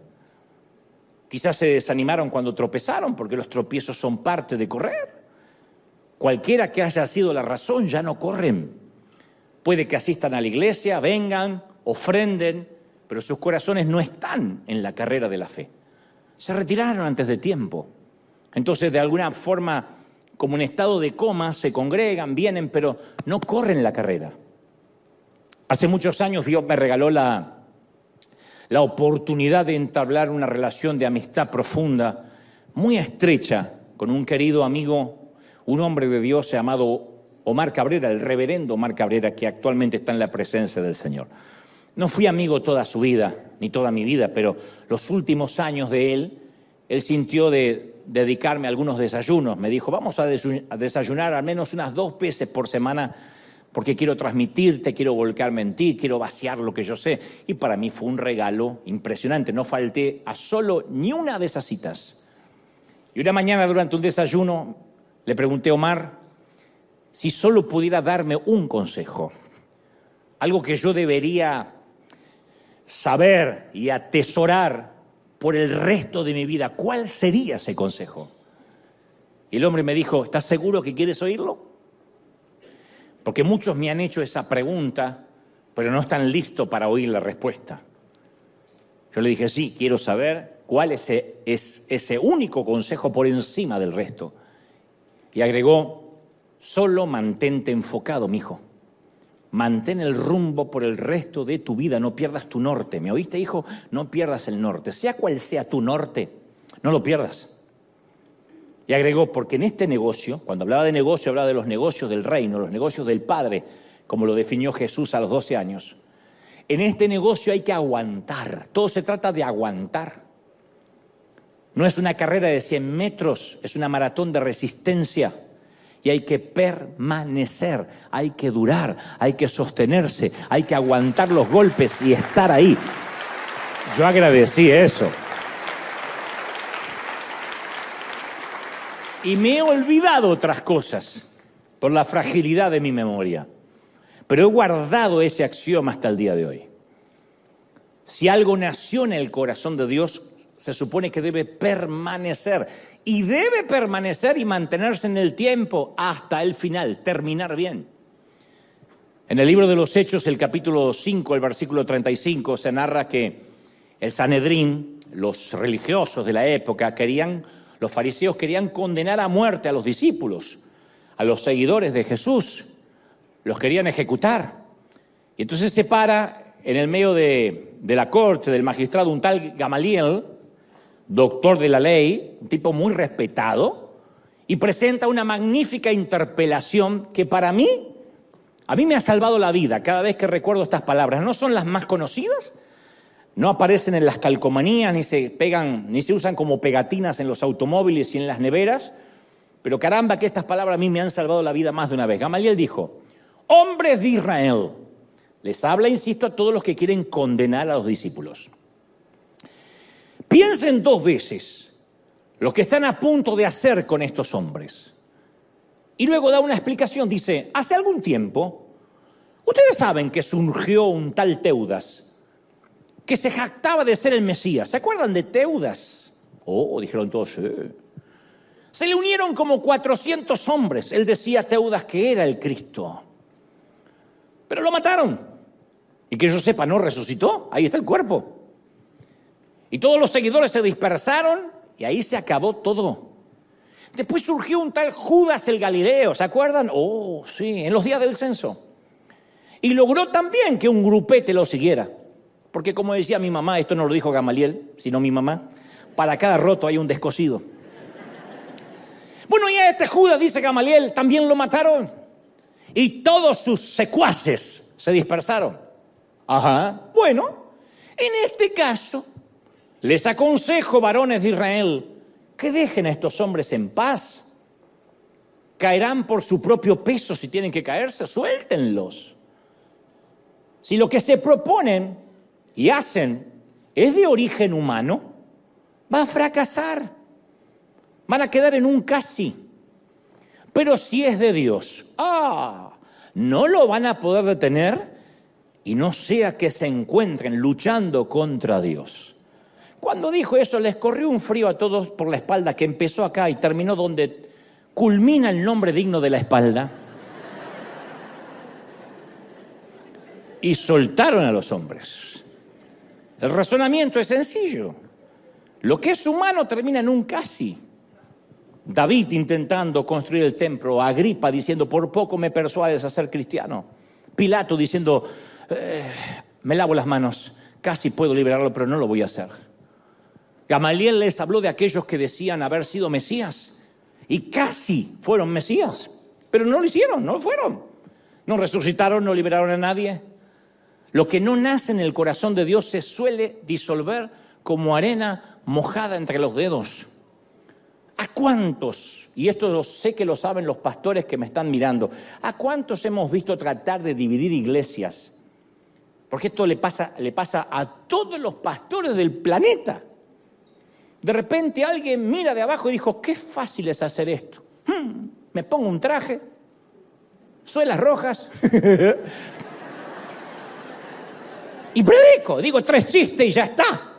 Quizás se desanimaron cuando tropezaron, porque los tropiezos son parte de correr. Cualquiera que haya sido la razón, ya no corren. Puede que asistan a la iglesia, vengan, ofrenden, pero sus corazones no están en la carrera de la fe. Se retiraron antes de tiempo. Entonces, de alguna forma, como en estado de coma, se congregan, vienen, pero no corren la carrera. Hace muchos años Dios me regaló la oportunidad de entablar una relación de amistad profunda, muy estrecha, con un querido amigo, un hombre de Dios llamado Omar Cabrera, el reverendo Omar Cabrera, que actualmente está en la presencia del Señor. No fui amigo toda su vida, ni toda mi vida, pero los últimos años de él sintió de dedicarme a algunos desayunos. Me dijo, vamos a desayunar al menos unas 2 veces por semana, porque quiero transmitirte, quiero volcarme en ti, quiero vaciar lo que yo sé. Y para mí fue un regalo impresionante. No falté a solo ni una de esas citas. Y una mañana durante un desayuno le pregunté a Omar si solo pudiera darme un consejo, algo que yo debería saber y atesorar por el resto de mi vida. ¿Cuál sería ese consejo? Y el hombre me dijo, ¿estás seguro que quieres oírlo? Porque muchos me han hecho esa pregunta, pero no están listos para oír la respuesta. Yo le dije, sí, quiero saber cuál es ese único consejo por encima del resto. Y agregó, solo mantente enfocado, mijo. Mantén el rumbo por el resto de tu vida, no pierdas tu norte. ¿Me oíste, hijo? No pierdas el norte. Sea cual sea tu norte, no lo pierdas. Y agregó, porque en este negocio, cuando hablaba de negocio, hablaba de los negocios del reino, los negocios del Padre, como lo definió Jesús a los 12 años. En este negocio hay que aguantar. Todo se trata de aguantar. No es una carrera de 100 metros, es una maratón de resistencia. Y hay que permanecer, hay que durar, hay que sostenerse, hay que aguantar los golpes y estar ahí. Yo agradecí eso. Y me he olvidado otras cosas por la fragilidad de mi memoria. Pero he guardado ese axioma hasta el día de hoy. Si algo nació en el corazón de Dios, se supone que debe permanecer. Y debe permanecer y mantenerse en el tiempo hasta el final, terminar bien. En el libro de los Hechos, el capítulo 5, el versículo 35, se narra que el Sanedrín, los religiosos de la época, los fariseos querían condenar a muerte a los discípulos, a los seguidores de Jesús. Los querían ejecutar. Y entonces se para en el medio de la corte del magistrado un tal Gamaliel, doctor de la ley, un tipo muy respetado, y presenta una magnífica interpelación que a mí me ha salvado la vida cada vez que recuerdo estas palabras. No son las más conocidas, no aparecen en las calcomanías, ni se usan como pegatinas en los automóviles y en las neveras, pero caramba que estas palabras a mí me han salvado la vida más de una vez. Gamaliel dijo, hombres de Israel, les habla, insisto, a todos los que quieren condenar a los discípulos. Piensen 2 veces lo que están a punto de hacer con estos hombres. Y luego da una explicación, dice, hace algún tiempo, ustedes saben que surgió un tal Teudas, que se jactaba de ser el Mesías. ¿Se acuerdan de Teudas? Oh, dijeron todos, sí. Se le unieron como 400 hombres. Él decía, Teudas, que era el Cristo. Pero lo mataron. Y que yo sepa, no resucitó. Ahí está el cuerpo. Y todos los seguidores se dispersaron y ahí se acabó todo. Después surgió un tal Judas el Galileo, ¿se acuerdan? Oh, sí, en los días del censo. Y logró también que un grupete lo siguiera. Porque como decía mi mamá, esto no lo dijo Gamaliel, sino mi mamá, para cada roto hay un descosido. Bueno, y a este Judas, dice Gamaliel, también lo mataron. Y todos sus secuaces se dispersaron. Ajá, bueno, en este caso, les aconsejo, varones de Israel, que dejen a estos hombres en paz. Caerán por su propio peso si tienen que caerse, suéltenlos. Si lo que se proponen y hacen es de origen humano, va a fracasar. Van a quedar en un casi. Pero si es de Dios, no lo van a poder detener y no sea que se encuentren luchando contra Dios. Cuando dijo eso, les corrió un frío a todos por la espalda que empezó acá y terminó donde culmina el nombre digno de la espalda. Y soltaron a los hombres. El razonamiento es sencillo. Lo que es humano termina en un casi. David intentando construir el templo, Agripa diciendo, por poco me persuades a ser cristiano. Pilato diciendo, me lavo las manos, casi puedo liberarlo, pero no lo voy a hacer. Gamaliel les habló de aquellos que decían haber sido Mesías y casi fueron Mesías Pero no lo hicieron, no fueron. No resucitaron, no liberaron a nadie. Lo que no nace en el corazón de Dios se suele disolver como arena mojada entre los dedos. ¿A cuántos, y esto lo sé que lo saben los pastores que me están mirando, a cuántos hemos visto tratar de dividir iglesias? Porque esto le pasa a todos los pastores del planeta. De repente alguien mira de abajo y dijo, qué fácil es hacer esto. Me pongo un traje, suelas rojas y predico, digo 3 chistes y ya está.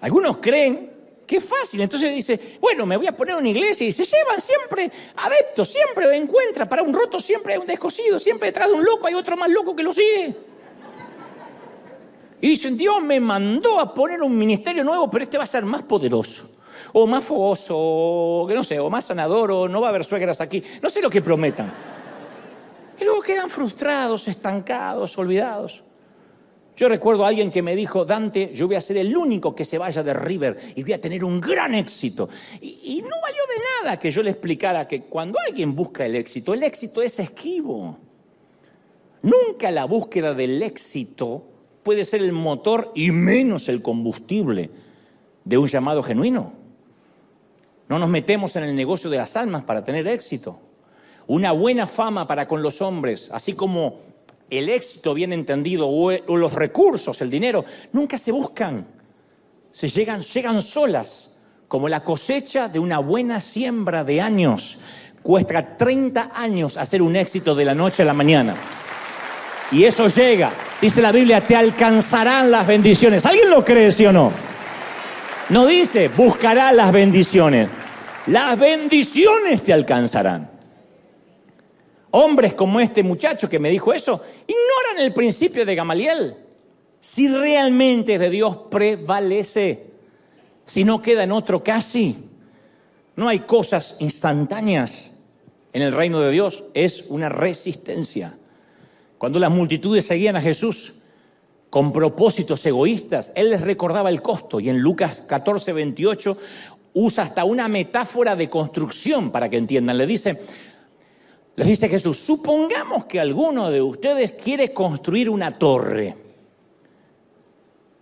Algunos creen que es fácil, entonces dice, bueno, me voy a poner una iglesia y se llevan siempre adeptos, siempre encuentra, para un roto siempre hay un descosido, siempre detrás de un loco hay otro más loco que lo sigue. Y dicen, Dios me mandó a poner un ministerio nuevo, pero este va a ser más poderoso, o más fogoso, o no sé, o más sanador, o no va a haber suegras aquí, no sé lo que prometan. Y luego quedan frustrados, estancados, olvidados. Yo recuerdo a alguien que me dijo, Dante, yo voy a ser el único que se vaya de River y voy a tener un gran éxito. Y no valió de nada que yo le explicara que cuando alguien busca el éxito es esquivo. Nunca la búsqueda del éxito puede ser el motor y menos el combustible de un llamado genuino. No nos metemos en el negocio de las almas para tener éxito. Una buena fama para con los hombres, así como el éxito bien entendido o los recursos, el dinero, nunca se buscan. Llegan solas, como la cosecha de una buena siembra de años. Cuesta 30 años hacer un éxito de la noche a la mañana. Y eso llega, dice la Biblia, te alcanzarán las bendiciones. ¿Alguien lo cree, sí o no? No dice, buscará las bendiciones. Las bendiciones te alcanzarán. Hombres como este muchacho que me dijo eso, ignoran el principio de Gamaliel. Si realmente es de Dios, prevalece. Si no queda en otro casi. No hay cosas instantáneas en el reino de Dios. Es una resistencia. Cuando las multitudes seguían a Jesús con propósitos egoístas, Él les recordaba el costo. Y en Lucas 14:28 usa hasta una metáfora de construcción para que entiendan. Les dice Jesús, supongamos que alguno de ustedes quiere construir una torre.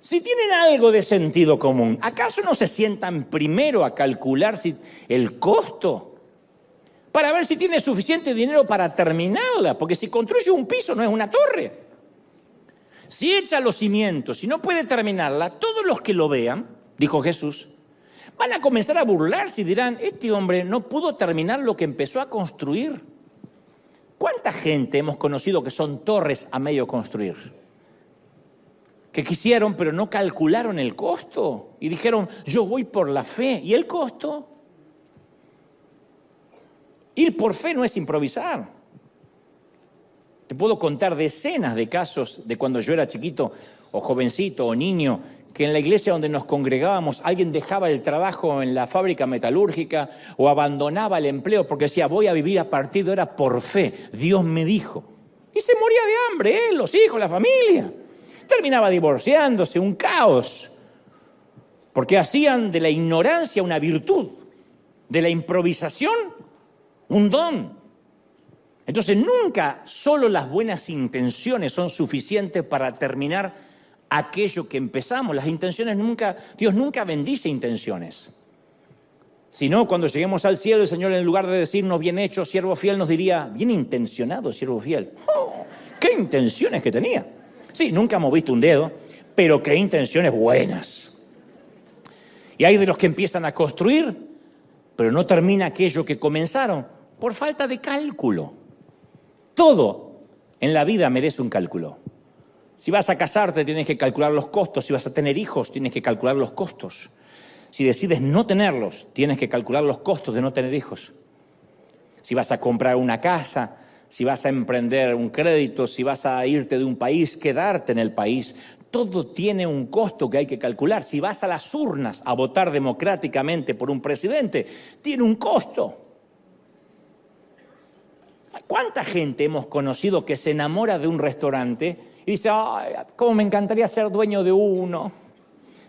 Si tienen algo de sentido común, ¿acaso no se sientan primero a calcular el costo? Para ver si tiene suficiente dinero para terminarla, porque si construye un piso no es una torre. Si echa los cimientos y no puede terminarla, todos los que lo vean, dijo Jesús, van a comenzar a burlarse y dirán, este hombre no pudo terminar lo que empezó a construir. ¿Cuánta gente hemos conocido que son torres a medio construir? Que quisieron, pero no calcularon el costo. Y dijeron, yo voy por la fe. ¿Y el costo? Ir por fe no es improvisar. Te puedo contar decenas de casos de cuando yo era chiquito, o jovencito, o niño, que en la iglesia donde nos congregábamos alguien dejaba el trabajo en la fábrica metalúrgica o abandonaba el empleo porque decía, voy a vivir a partir de ahora por fe. Dios me dijo. Y se moría de hambre, él, los hijos, la familia. Terminaba divorciándose, un caos. Porque hacían de la ignorancia una virtud, de la improvisación un don. Entonces nunca solo las buenas intenciones son suficientes para terminar aquello que empezamos. Las intenciones Dios nunca bendice intenciones. Si no, cuando lleguemos al cielo, el Señor en lugar de decirnos bien hecho, siervo fiel, nos diría, bien intencionado, siervo fiel. ¡Oh! ¡Qué intenciones que tenía! Sí, nunca hemos visto un dedo, pero qué intenciones buenas. Y hay de los que empiezan a construir, pero no termina aquello que comenzaron por falta de cálculo. Todo en la vida merece un cálculo. Si vas a casarte, tienes que calcular los costos. Si vas a tener hijos, tienes que calcular los costos. Si decides no tenerlos, tienes que calcular los costos de no tener hijos. Si vas a comprar una casa, si vas a emprender un crédito, si vas a irte de un país, quedarte en el país, todo tiene un costo que hay que calcular. Si vas a las urnas a votar democráticamente por un presidente, tiene un costo. ¿Cuánta gente hemos conocido que se enamora de un restaurante y dice, ay, cómo me encantaría ser dueño de uno?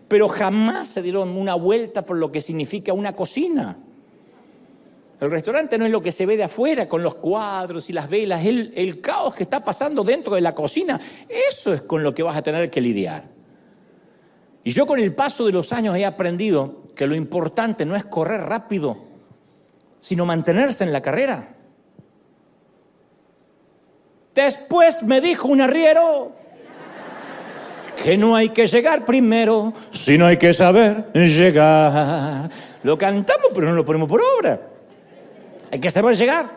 Pero jamás se dieron una vuelta por lo que significa una cocina. El restaurante no es lo que se ve de afuera con los cuadros y las velas, el caos que está pasando dentro de la cocina. Eso es con lo que vas a tener que lidiar. Y yo con el paso de los años he aprendido que lo importante no es correr rápido, sino mantenerse en la carrera. Después me dijo un arriero que no hay que llegar primero, sino hay que saber llegar. Lo cantamos, pero no lo ponemos por obra. Hay que saber llegar.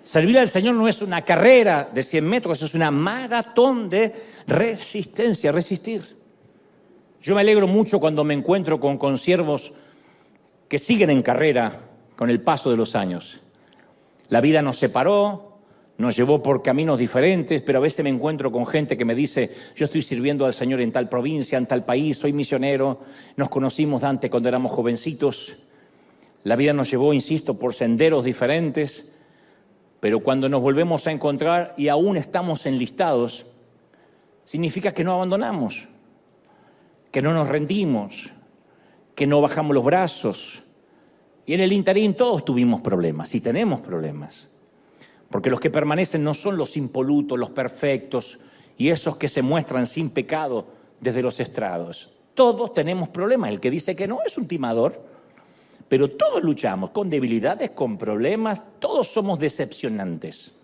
Servir al Señor no es una carrera de 100 metros, es una maratón de resistencia, resistir. Yo me alegro mucho cuando me encuentro con consiervos que siguen en carrera con el paso de los años. La vida nos separó, nos llevó por caminos diferentes, pero a veces me encuentro con gente que me dice, yo estoy sirviendo al Señor en tal provincia, en tal país, soy misionero, nos conocimos antes cuando éramos jovencitos. La vida nos llevó, insisto, por senderos diferentes, pero cuando nos volvemos a encontrar y aún estamos enlistados, significa que no abandonamos, que no nos rendimos, que no bajamos los brazos. Y en el interín todos tuvimos problemas y tenemos problemas. Porque los que permanecen no son los impolutos, los perfectos y esos que se muestran sin pecado desde los estrados. Todos tenemos problemas. El que dice que no es un timador, pero todos luchamos con debilidades, con problemas, todos somos decepcionantes.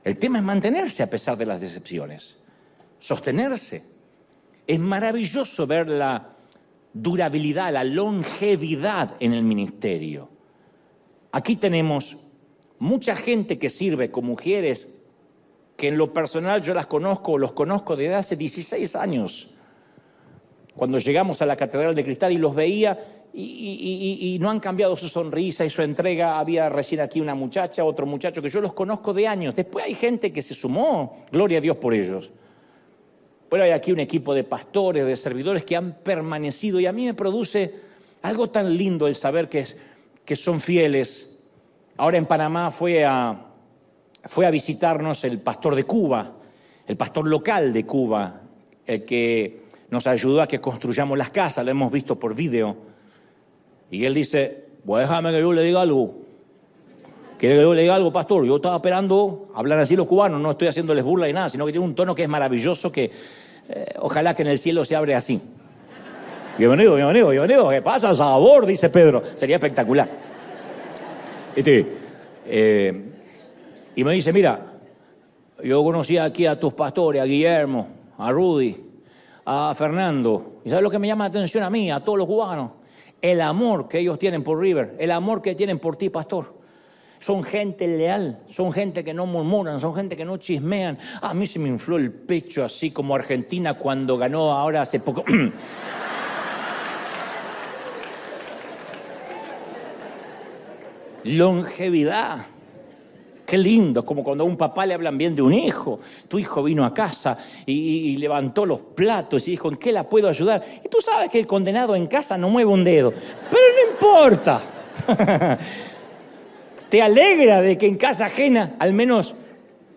El tema es mantenerse a pesar de las decepciones, sostenerse. Es maravilloso ver la durabilidad, la longevidad en el ministerio. Aquí tenemos mucha gente que sirve con mujeres que en lo personal yo los conozco desde hace 16 años. Cuando llegamos a la Catedral de Cristal y los veía y no han cambiado su sonrisa y su entrega. Había recién aquí una muchacha, otro muchacho que yo los conozco de años. Después hay gente que se sumó, gloria a Dios por ellos. Pero hay aquí un equipo de pastores, de servidores que han permanecido y a mí me produce algo tan lindo el saber que son fieles. Ahora en Panamá fue a visitarnos el pastor de Cuba, el pastor local de Cuba, el que nos ayudó a que construyamos las casas, lo hemos visto por video. Y él dice, pues déjame que yo le diga algo. ¿Quiere que yo le diga algo, pastor? Yo estaba esperando, hablar así los cubanos, no estoy haciéndoles burla ni nada, sino que tiene un tono que es maravilloso, que ojalá que en el cielo se abre así. Bienvenido, bienvenido, bienvenido. ¿Qué pasa, sabor? Dice Pedro. Sería espectacular. Y me dice, mira, yo conocí aquí a tus pastores, a Guillermo, a Rudy, a Fernando. ¿Y sabes lo que me llama la atención a mí, a todos los cubanos? El amor que ellos tienen por River, el amor que tienen por ti, pastor. Son gente leal, son gente que no murmuran, son gente que no chismean. A mí se me infló el pecho así como Argentina cuando ganó ahora hace poco. Longevidad. Qué lindo, como cuando a un papá le hablan bien de un hijo. Tu hijo vino a casa y levantó los platos y dijo, ¿en qué la puedo ayudar? Y tú sabes que el condenado en casa no mueve un dedo, pero no importa. Te alegra de que en casa ajena al menos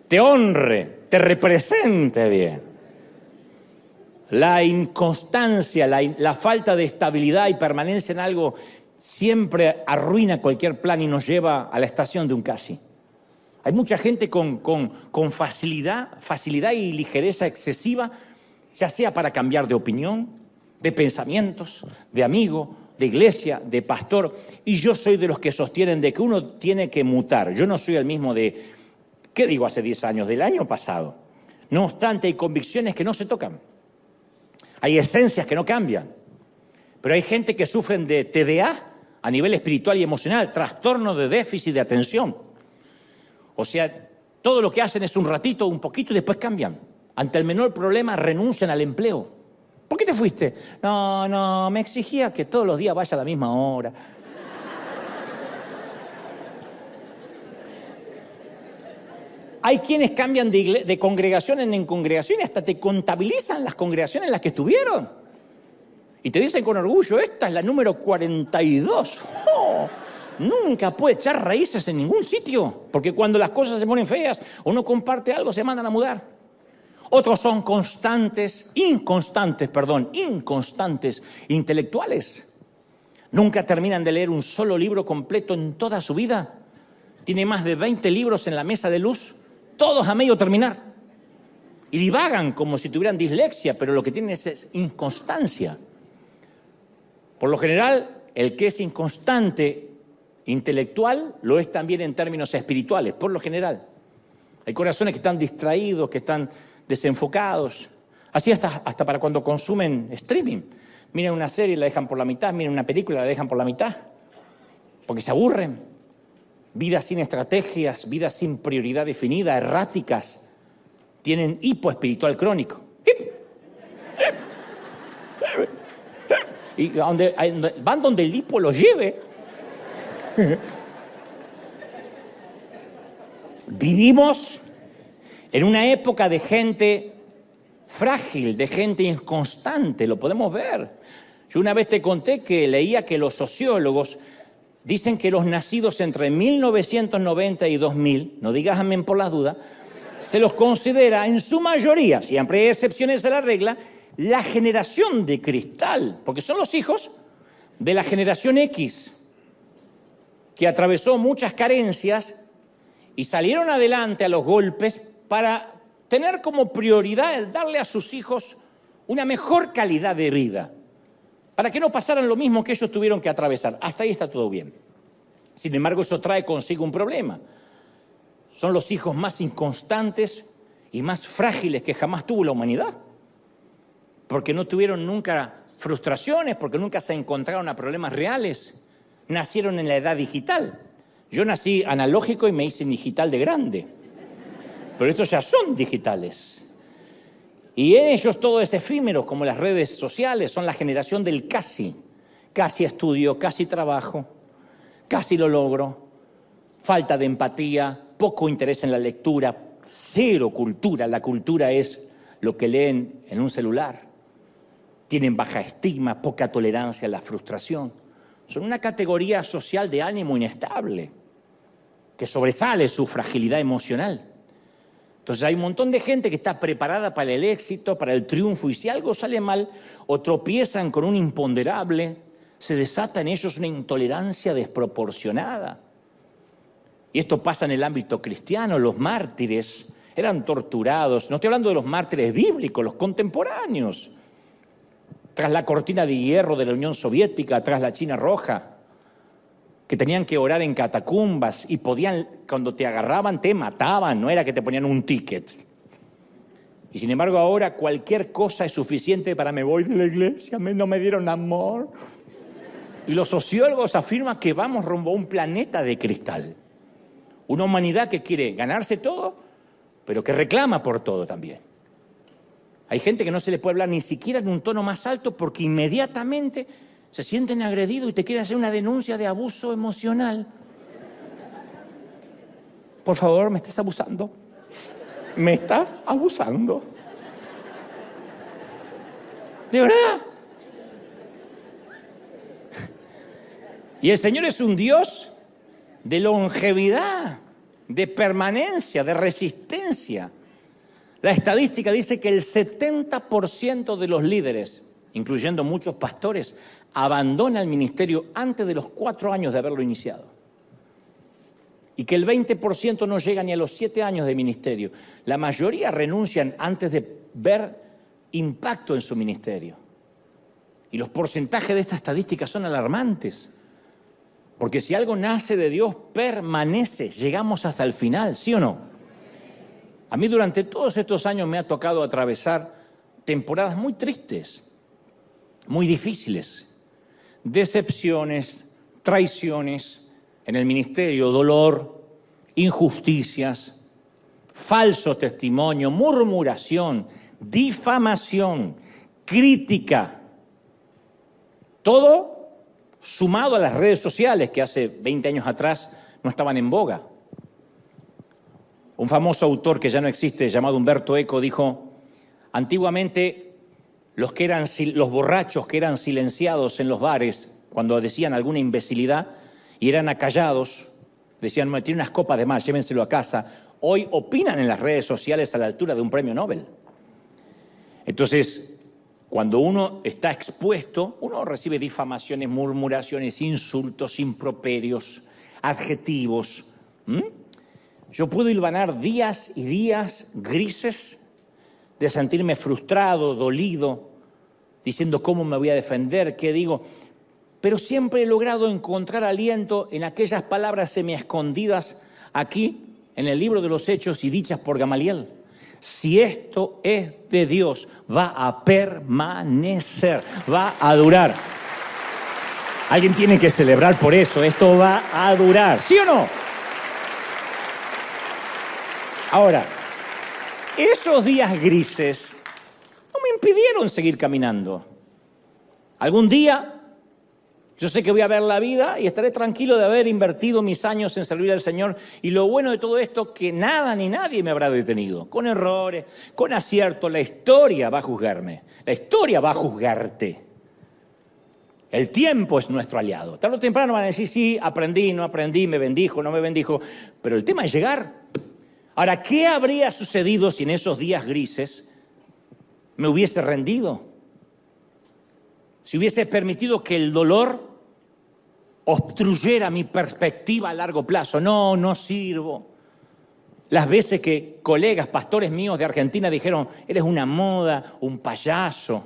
te honre, te represente bien. La inconstancia, la falta de estabilidad y permanencia en algo siempre arruina cualquier plan y nos lleva a la estación de un casi. Hay mucha gente con facilidad y ligereza excesiva, ya sea para cambiar de opinión, de pensamientos, de amigo, de iglesia, de pastor. Y yo soy de los que sostienen de que uno tiene que mutar. Yo no soy el mismo de, ¿qué digo hace 10 años? Del año pasado. No obstante, hay convicciones que no se tocan. Hay esencias que no cambian. Pero hay gente que sufren de TDA a nivel espiritual y emocional, trastorno de déficit de atención. O sea, todo lo que hacen es un ratito, un poquito y después cambian. Ante el menor problema renuncian al empleo. ¿Por qué te fuiste? No, me exigía que todos los días vaya a la misma hora. Hay quienes cambian de congregación en congregación y hasta te contabilizan las congregaciones en las que estuvieron. Y te dicen con orgullo, esta es la número 42. ¡Oh! Nunca puede echar raíces en ningún sitio, porque cuando las cosas se ponen feas o no comparte algo, se mandan a mudar. Otros son inconstantes intelectuales. Nunca terminan de leer un solo libro completo en toda su vida. Tiene más de 20 libros en la mesa de luz, todos a medio terminar. Y divagan como si tuvieran dislexia, pero lo que tienen es inconstancia. Por lo general, el que es inconstante intelectual lo es también en términos espirituales, por lo general. Hay corazones que están distraídos, que están desenfocados. Así hasta para cuando consumen streaming. Miren una serie y la dejan por la mitad, miren una película y la dejan por la mitad, porque se aburren. Vidas sin estrategias, vidas sin prioridad definida, erráticas, tienen hipo espiritual crónico. Y van donde el hipo los lleve. Vivimos en una época de gente frágil, de gente inconstante, lo podemos ver. Yo una vez te conté que leía que los sociólogos dicen que los nacidos entre 1990 y 2000, no digas amén por las dudas, se los considera en su mayoría, siempre hay excepciones a la regla, la generación de cristal, porque son los hijos de la generación X, que atravesó muchas carencias y salieron adelante a los golpes para tener como prioridad el darle a sus hijos una mejor calidad de vida, para que no pasaran lo mismo que ellos tuvieron que atravesar. Hasta ahí está todo bien. Sin embargo, eso trae consigo un problema. Son los hijos más inconstantes y más frágiles que jamás tuvo la humanidad, porque no tuvieron nunca frustraciones, porque nunca se encontraron a problemas reales. Nacieron en la edad digital. Yo nací analógico y me hice digital de grande. Pero estos ya son digitales. Y en ellos todo es efímero, como las redes sociales, son la generación del casi. Casi estudio, casi trabajo, casi lo logro. Falta de empatía, poco interés en la lectura, cero cultura. La cultura es lo que leen en un celular. Tienen baja estima, poca tolerancia a la frustración. Son una categoría social de ánimo inestable, que sobresale su fragilidad emocional. Entonces hay un montón de gente que está preparada para el éxito, para el triunfo, y si algo sale mal o tropiezan con un imponderable, se desata en ellos una intolerancia desproporcionada. Y esto pasa en el ámbito cristiano. Los mártires eran torturados. No estoy hablando de los mártires bíblicos, los contemporáneos. Tras la cortina de hierro de la Unión Soviética, tras la China Roja, que tenían que orar en catacumbas y podían, cuando te agarraban, te mataban, no era que te ponían un ticket. Y sin embargo ahora cualquier cosa es suficiente para me voy de la iglesia, no me dieron amor. Y los sociólogos afirman que vamos rumbo a un planeta de cristal. Una humanidad que quiere ganarse todo, pero que reclama por todo también. Hay gente que no se le puede hablar ni siquiera en un tono más alto porque inmediatamente se sienten agredidos y te quieren hacer una denuncia de abuso emocional. Por favor, me estás abusando. Me estás abusando. ¿De verdad? Y el Señor es un Dios de longevidad, de permanencia, de resistencia. La estadística dice que el 70% de los líderes, incluyendo muchos pastores, abandona el ministerio antes de los 4 años de haberlo iniciado. Y que el 20% no llega ni a los 7 años de ministerio. La mayoría renuncian antes de ver impacto en su ministerio. Y los porcentajes de esta estadística son alarmantes. Porque si algo nace de Dios, permanece. Llegamos hasta el final, ¿sí o no? A mí durante todos estos años me ha tocado atravesar temporadas muy tristes, muy difíciles. Decepciones, traiciones en el ministerio, dolor, injusticias, falso testimonio, murmuración, difamación, crítica. Todo sumado a las redes sociales que hace 20 años atrás no estaban en boga. Un famoso autor que ya no existe, llamado Humberto Eco, dijo: antiguamente los borrachos que eran silenciados en los bares cuando decían alguna imbecilidad y eran acallados, decían, me tiene unas copas de más, llévenselo a casa. Hoy opinan en las redes sociales a la altura de un premio Nobel. Entonces, Cuando uno está expuesto, uno recibe difamaciones, murmuraciones, insultos, improperios, adjetivos. Yo puedo hilvanar días y días grises de sentirme frustrado, dolido, diciendo cómo me voy a defender, qué digo. Pero siempre he logrado encontrar aliento en aquellas palabras semi-escondidas aquí, en el libro de los Hechos y dichas por Gamaliel. Si esto es de Dios, va a permanecer, va a durar. Alguien tiene que celebrar por eso, esto va a durar, ¿sí o no? Ahora, esos días grises no me impidieron seguir caminando. Algún día yo sé que voy a ver la vida y estaré tranquilo de haber invertido mis años en servir al Señor. Y lo bueno de todo esto, que nada ni nadie me habrá detenido. Con errores, con aciertos, la historia va a juzgarme. La historia va a juzgarte. El tiempo es nuestro aliado. Tarde o temprano van a decir, sí, aprendí, no aprendí, me bendijo, no me bendijo. Pero el tema es llegar. Ahora, ¿qué habría sucedido si en esos días grises me hubiese rendido? Si hubiese permitido que el dolor obstruyera mi perspectiva a largo plazo. No sirvo. Las veces que colegas, pastores míos de Argentina dijeron, eres una moda, un payaso.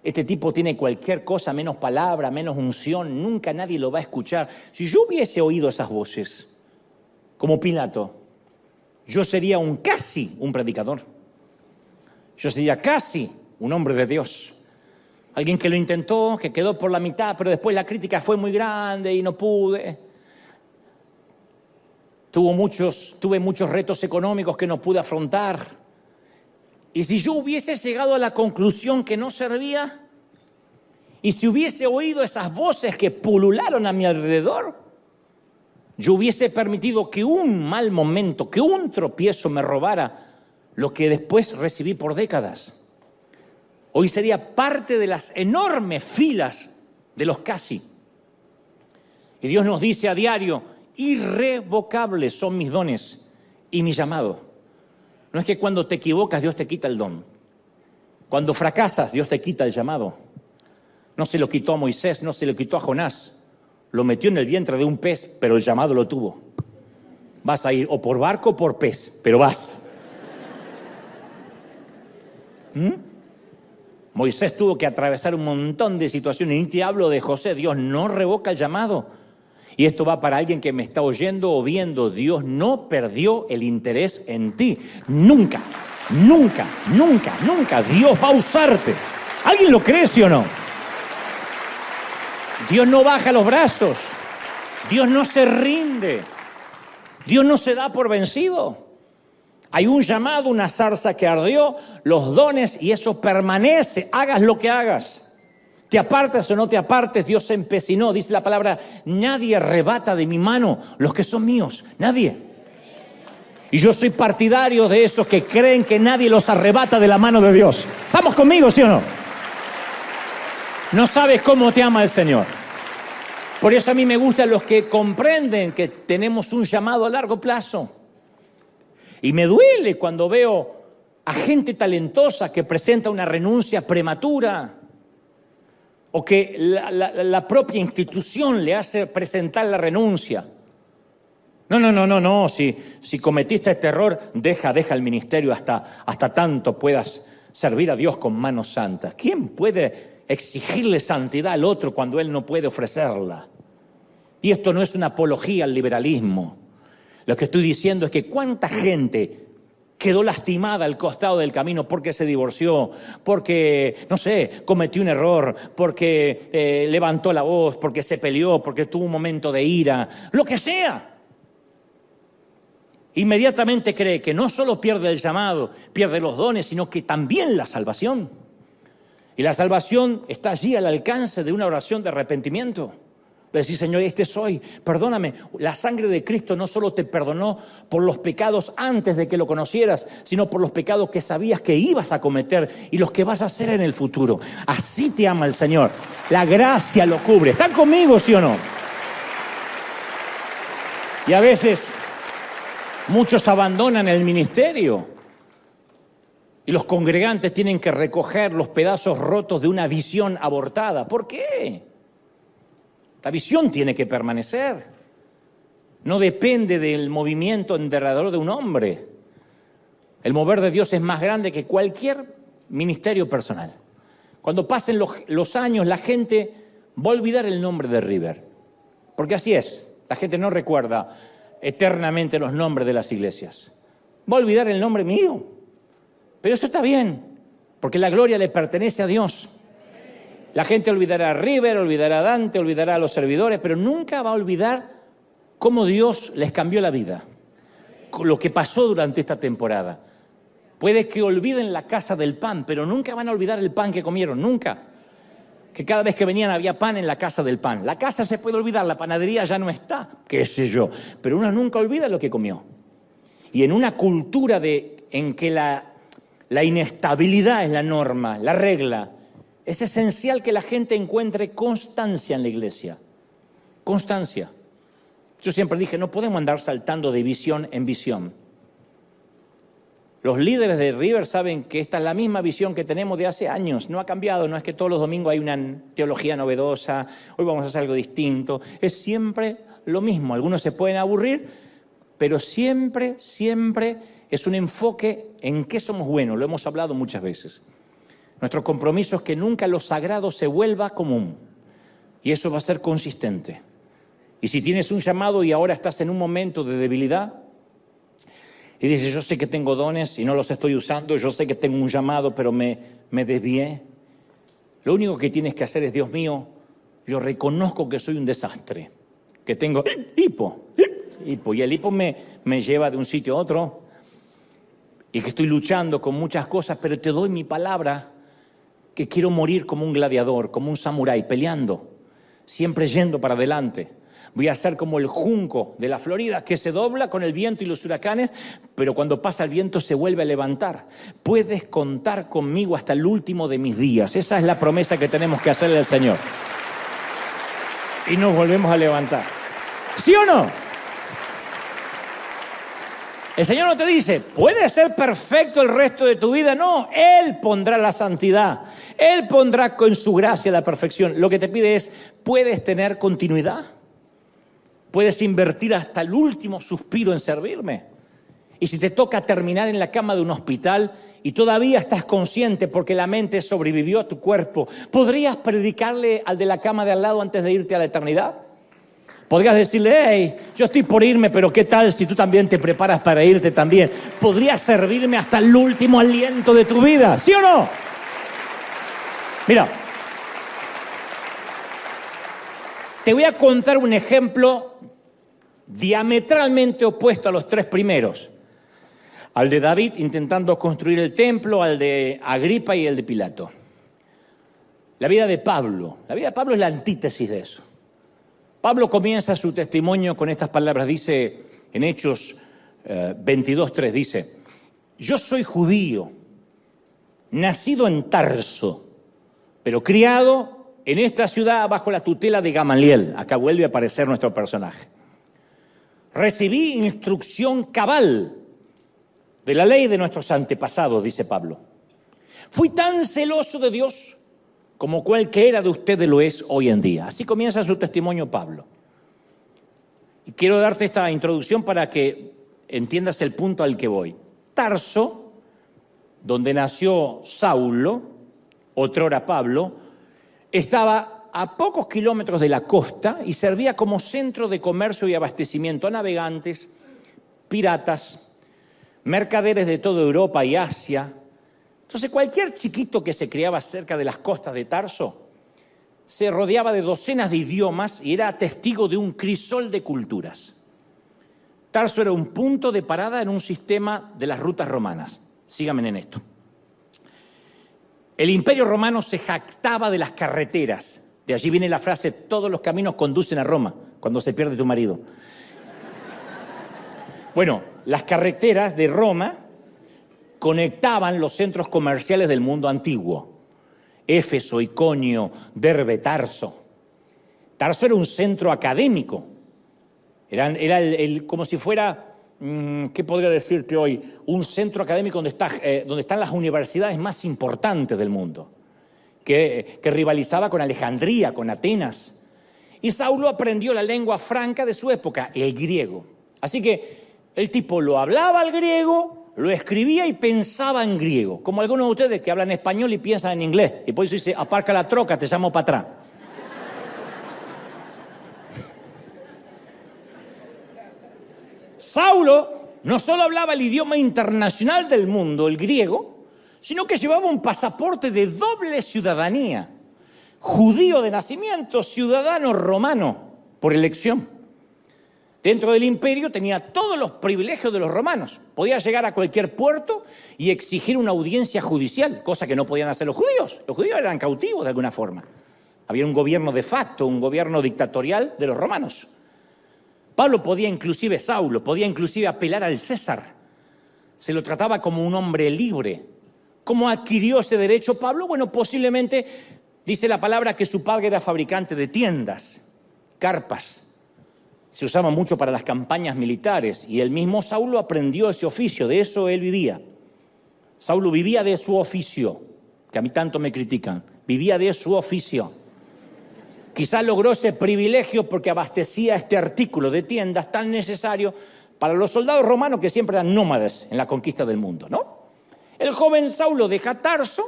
Este tipo tiene cualquier cosa, menos palabra, menos unción, nunca nadie lo va a escuchar. Si yo hubiese oído esas voces, como Pilato, yo sería casi un predicador. Yo sería casi un hombre de Dios. Alguien que lo intentó, que quedó por la mitad, pero después la crítica fue muy grande y no pude. Tuve muchos retos económicos que no pude afrontar. Y si yo hubiese llegado a la conclusión que no servía, y si hubiese oído esas voces que pulularon a mi alrededor, yo hubiese permitido que un mal momento, que un tropiezo me robara lo que después recibí por décadas. Hoy sería parte de las enormes filas de los casi. Y Dios nos dice a diario, irrevocables son mis dones y mi llamado. No es que cuando te equivocas Dios te quita el don. Cuando fracasas Dios te quita el llamado. No se lo quitó a Moisés, no se lo quitó a Jonás. Lo metió en el vientre de un pez, pero el llamado lo tuvo. Vas a ir o por barco o por pez, pero vas. Moisés tuvo que atravesar un montón de situaciones. Y te hablo de José. Dios no revoca el llamado. Y esto va para alguien que me está oyendo o viendo. Dios no perdió el interés en ti. Nunca, nunca, nunca, nunca. Dios va a usarte. ¿Alguien lo cree, sí o no? Dios no baja los brazos. Dios no se rinde. Dios no se da por vencido. Hay un llamado, una zarza que ardió, los dones, y eso permanece, hagas lo que hagas. Te apartes o no te apartes, Dios se empecinó. Dice la palabra, nadie arrebata de mi mano los que son míos, nadie. Y yo soy partidario de esos que creen que nadie los arrebata de la mano de Dios. ¿Estamos conmigo, sí o no? No sabes cómo te ama el Señor. Por eso a mí me gustan los que comprenden que tenemos un llamado a largo plazo. Y me duele cuando veo a gente talentosa que presenta una renuncia prematura o que la propia institución le hace presentar la renuncia. No. Si cometiste este error, deja el ministerio hasta tanto puedas servir a Dios con manos santas. ¿Quién puede exigirle santidad al otro cuando él no puede ofrecerla? Y esto no es una apología al liberalismo. Lo que estoy diciendo es que cuánta gente quedó lastimada al costado del camino porque se divorció, porque, no sé, cometió un error, porque levantó la voz, porque se peleó, porque tuvo un momento de ira, lo que sea. Inmediatamente cree que no solo pierde el llamado, pierde los dones, sino que también la salvación. Y la salvación está allí al alcance de una oración de arrepentimiento. Decir, Señor, este soy, perdóname. La sangre de Cristo no solo te perdonó por los pecados antes de que lo conocieras, sino por los pecados que sabías que ibas a cometer y los que vas a hacer en el futuro. Así te ama el Señor. La gracia lo cubre. ¿Están conmigo, sí o no? Y a veces muchos abandonan el ministerio. Y los congregantes tienen que recoger los pedazos rotos de una visión abortada. ¿Por qué? La visión tiene que permanecer. No depende del movimiento enterrador de un hombre. El mover de Dios es más grande que cualquier ministerio personal. Cuando pasen los años, la gente va a olvidar el nombre de River. Porque así es. La gente no recuerda eternamente los nombres de las iglesias. Va a olvidar el nombre mío. Pero eso está bien, porque la gloria le pertenece a Dios. La gente olvidará a River, olvidará a Dante, olvidará a los servidores, pero nunca va a olvidar cómo Dios les cambió la vida. Lo que pasó durante esta temporada. Puede que olviden la casa del pan, pero nunca van a olvidar el pan que comieron, nunca. Que cada vez que venían había pan en la casa del pan. La casa se puede olvidar, la panadería ya no está, qué sé yo. Pero uno nunca olvida lo que comió. Y en una cultura en que la inestabilidad es la norma, la regla, es esencial que la gente encuentre constancia en la iglesia. Constancia. Yo siempre dije, no podemos andar saltando de visión en visión. Los líderes de River saben que esta es la misma visión que tenemos de hace años. No ha cambiado, no es que todos los domingos hay una teología novedosa, hoy vamos a hacer algo distinto. Es siempre lo mismo. Algunos se pueden aburrir, pero siempre es un enfoque en qué somos buenos. Lo hemos hablado muchas veces. Nuestro compromiso es que nunca lo sagrado se vuelva común. Y eso va a ser consistente. Y si tienes un llamado y ahora estás en un momento de debilidad, y dices, yo sé que tengo dones y no los estoy usando, yo sé que tengo un llamado, pero me desvié. Lo único que tienes que hacer es, Dios mío, yo reconozco que soy un desastre, que tengo hipo, y el hipo me lleva de un sitio a otro, y que estoy luchando con muchas cosas, pero te doy mi palabra que quiero morir como un gladiador, como un samurái, peleando, siempre yendo para adelante. Voy a ser como el junco de la Florida que se dobla con el viento y los huracanes, pero cuando pasa el viento se vuelve a levantar. Puedes contar conmigo hasta el último de mis días. Esa es la promesa que tenemos que hacerle al Señor. Y nos volvemos a levantar. ¿Sí o no? El Señor no te dice, ¿puedes ser perfecto el resto de tu vida? No, Él pondrá la santidad. Él pondrá con su gracia la perfección. Lo que te pide es, ¿puedes tener continuidad? ¿Puedes invertir hasta el último suspiro en servirme? Y si te toca terminar en la cama de un hospital y todavía estás consciente porque la mente sobrevivió a tu cuerpo, ¿podrías predicarle al de la cama de al lado antes de irte a la eternidad? Podrías decirle, hey, yo estoy por irme, pero ¿qué tal si tú también te preparas para irte también? ¿Podrías servirme hasta el último aliento de tu vida? ¿Sí o no? Mira, te voy a contar un ejemplo diametralmente opuesto a los tres primeros. Al de David intentando construir el templo, al de Agripa y el de Pilato. La vida de Pablo. La vida de Pablo es la antítesis de eso. Pablo comienza su testimonio con estas palabras. Dice en Hechos 22:3, dice, yo soy judío, nacido en Tarso, pero criado en esta ciudad bajo la tutela de Gamaliel. Acá vuelve a aparecer nuestro personaje. Recibí instrucción cabal de la ley de nuestros antepasados, dice Pablo. Fui tan celoso de Dios como cualquiera de ustedes lo es hoy en día. Así comienza su testimonio Pablo. Y quiero darte esta introducción para que entiendas el punto al que voy. Tarso, donde nació Saulo, otrora Pablo, estaba a pocos kilómetros de la costa y servía como centro de comercio y abastecimiento a navegantes, piratas, mercaderes de toda Europa y Asia. Entonces cualquier chiquito que se criaba cerca de las costas de Tarso se rodeaba de docenas de idiomas y era testigo de un crisol de culturas. Tarso era un punto de parada en un sistema de las rutas romanas. Síganme en esto. El Imperio Romano se jactaba de las carreteras. De allí viene la frase, todos los caminos conducen a Roma, cuando se pierde tu marido. Bueno, las carreteras de Roma conectaban los centros comerciales del mundo antiguo. Éfeso, Iconio, Derbe, Tarso. Tarso era un centro académico. Era como si fuera ¿qué podría decirte hoy? Un centro académico donde están las universidades más importantes del mundo, que rivalizaba con Alejandría, con Atenas. Y Saulo aprendió la lengua franca de su época, el griego. Así que el tipo lo hablaba el griego, lo escribía y pensaba en griego. Como algunos de ustedes que hablan español y piensan en inglés. Y por eso dice, aparca la troca, te llamo para atrás. Saulo no solo hablaba el idioma internacional del mundo, el griego, sino que llevaba un pasaporte de doble ciudadanía. Judío de nacimiento, ciudadano romano por elección. Dentro del imperio tenía todos los privilegios de los romanos. Podía llegar a cualquier puerto y exigir una audiencia judicial, cosa que no podían hacer los judíos. Los judíos eran cautivos de alguna forma. Había un gobierno de facto, un gobierno dictatorial de los romanos. Saulo podía inclusive apelar al César. Se lo trataba como un hombre libre. ¿Cómo adquirió ese derecho Pablo? Bueno, posiblemente dice la palabra que su padre era fabricante de tiendas, carpas. Se usaban mucho para las campañas militares y el mismo Saulo aprendió ese oficio, de eso él vivía. Saulo vivía de su oficio, que a mí tanto me critican, vivía de su oficio. Quizá logró ese privilegio porque abastecía este artículo de tiendas tan necesario para los soldados romanos que siempre eran nómades en la conquista del mundo, ¿no? El joven Saulo deja Tarso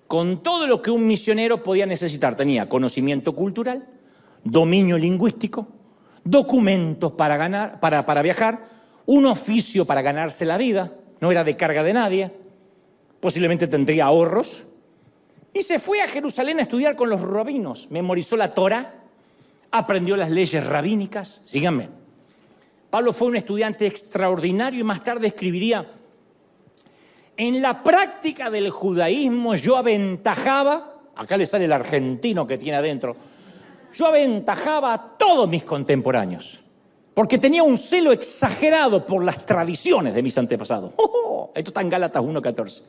con todo lo que un misionero podía necesitar. Tenía conocimiento cultural, dominio lingüístico, documentos para viajar, un oficio para ganarse la vida, no era de carga de nadie, posiblemente tendría ahorros, y se fue a Jerusalén a estudiar con los rabinos, memorizó la Torá, aprendió las leyes rabínicas. Síganme. Pablo fue un estudiante extraordinario y más tarde escribiría: en la práctica del judaísmo yo aventajaba, acá le sale el argentino que tiene adentro, yo aventajaba a todos mis contemporáneos, porque tenía un celo exagerado por las tradiciones de mis antepasados. Esto está en Gálatas 1:14.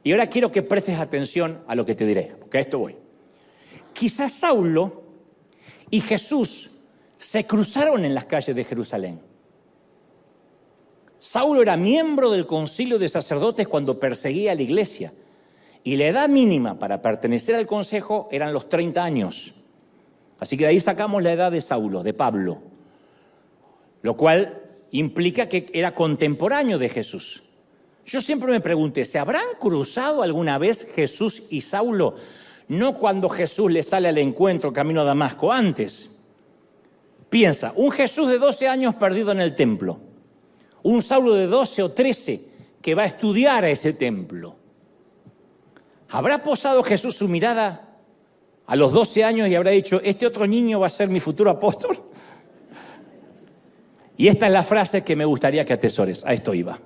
Y ahora quiero que prestes atención a lo que te diré, porque a esto voy. Quizás Saulo y Jesús se cruzaron en las calles de Jerusalén. Saulo era miembro del concilio de sacerdotes cuando perseguía a la iglesia, y la edad mínima para pertenecer al consejo eran los 30 años. Así que de ahí sacamos la edad de Saulo, de Pablo, lo cual implica que era contemporáneo de Jesús. Yo siempre me pregunté, ¿se habrán cruzado alguna vez Jesús y Saulo? No cuando Jesús le sale al encuentro camino a Damasco, antes. Piensa, un Jesús de 12 años perdido en el templo, un Saulo de 12 o 13 que va a estudiar a ese templo. ¿Habrá posado Jesús su mirada a los 12 años y habrá dicho, este otro niño va a ser mi futuro apóstol? Y esta es la frase que me gustaría que atesores, a esto iba.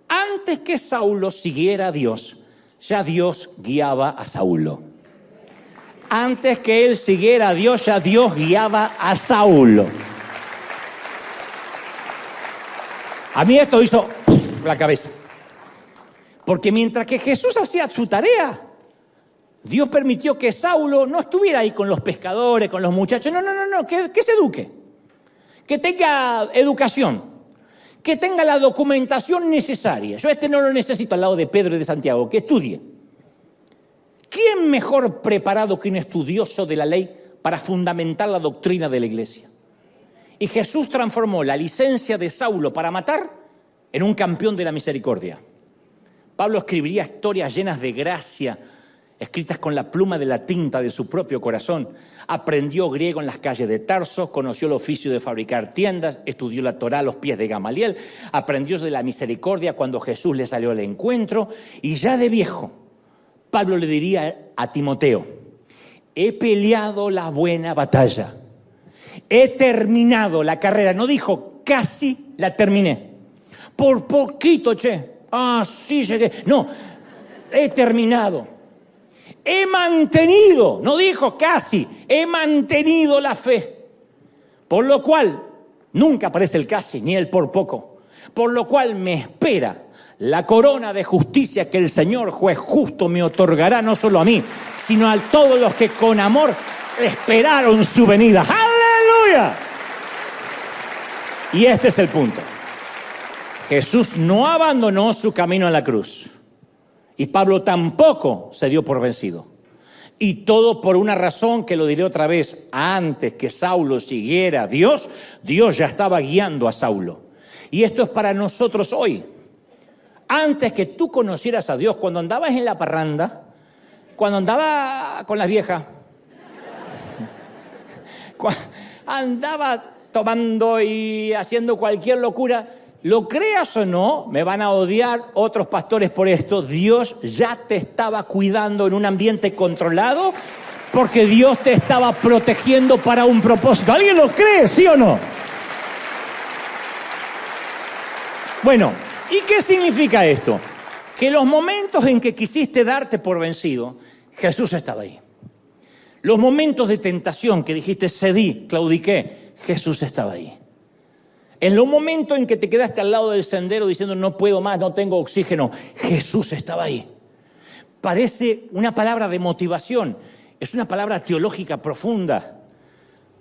Antes que Saulo siguiera a Dios, ya Dios guiaba a Saulo. Antes que él siguiera a Dios, ya Dios guiaba a Saulo. A mí esto hizo la cabeza. Porque mientras que Jesús hacía su tarea, Dios permitió que Saulo no estuviera ahí con los pescadores, con los muchachos. No, que se eduque. Que tenga educación. Que tenga la documentación necesaria. Yo no lo necesito al lado de Pedro y de Santiago, que estudie. ¿Quién mejor preparado que un estudioso de la ley para fundamentar la doctrina de la iglesia? Y Jesús transformó la licencia de Saulo para matar en un campeón de la misericordia. Pablo escribiría historias llenas de gracia, escritas con la pluma de la tinta de su propio corazón. Aprendió griego en las calles de Tarso, conoció el oficio de fabricar tiendas, estudió la Torá a los pies de Gamaliel, aprendió de la misericordia cuando Jesús le salió al encuentro, y ya de viejo, Pablo le diría a Timoteo, he peleado la buena batalla, he terminado la carrera. No dijo, casi la terminé, por poquito, sí llegué. No, he terminado. He mantenido, no dijo casi, he mantenido la fe. Por lo cual, nunca aparece el casi, ni el por poco. Por lo cual me espera la corona de justicia que el Señor juez justo me otorgará, no solo a mí, sino a todos los que con amor esperaron su venida. ¡Aleluya! Y este es el punto. Jesús no abandonó su camino a la cruz. Y Pablo tampoco se dio por vencido. Y todo por una razón que lo diré otra vez. Antes que Saulo siguiera a Dios, Dios ya estaba guiando a Saulo. Y esto es para nosotros hoy. Antes que tú conocieras a Dios, cuando andabas en la parranda, cuando andaba con las viejas, andaba tomando y haciendo cualquier locura, lo creas o no, me van a odiar otros pastores por esto, Dios ya te estaba cuidando en un ambiente controlado porque Dios te estaba protegiendo para un propósito. ¿Alguien lo cree, sí o no? Bueno, ¿y qué significa esto? Que los momentos en que quisiste darte por vencido, Jesús estaba ahí. Los momentos de tentación que dijiste, cedí, claudiqué, Jesús estaba ahí. En los momentos en que te quedaste al lado del sendero diciendo, no puedo más, no tengo oxígeno, Jesús estaba ahí. Parece una palabra de motivación, es una palabra teológica profunda.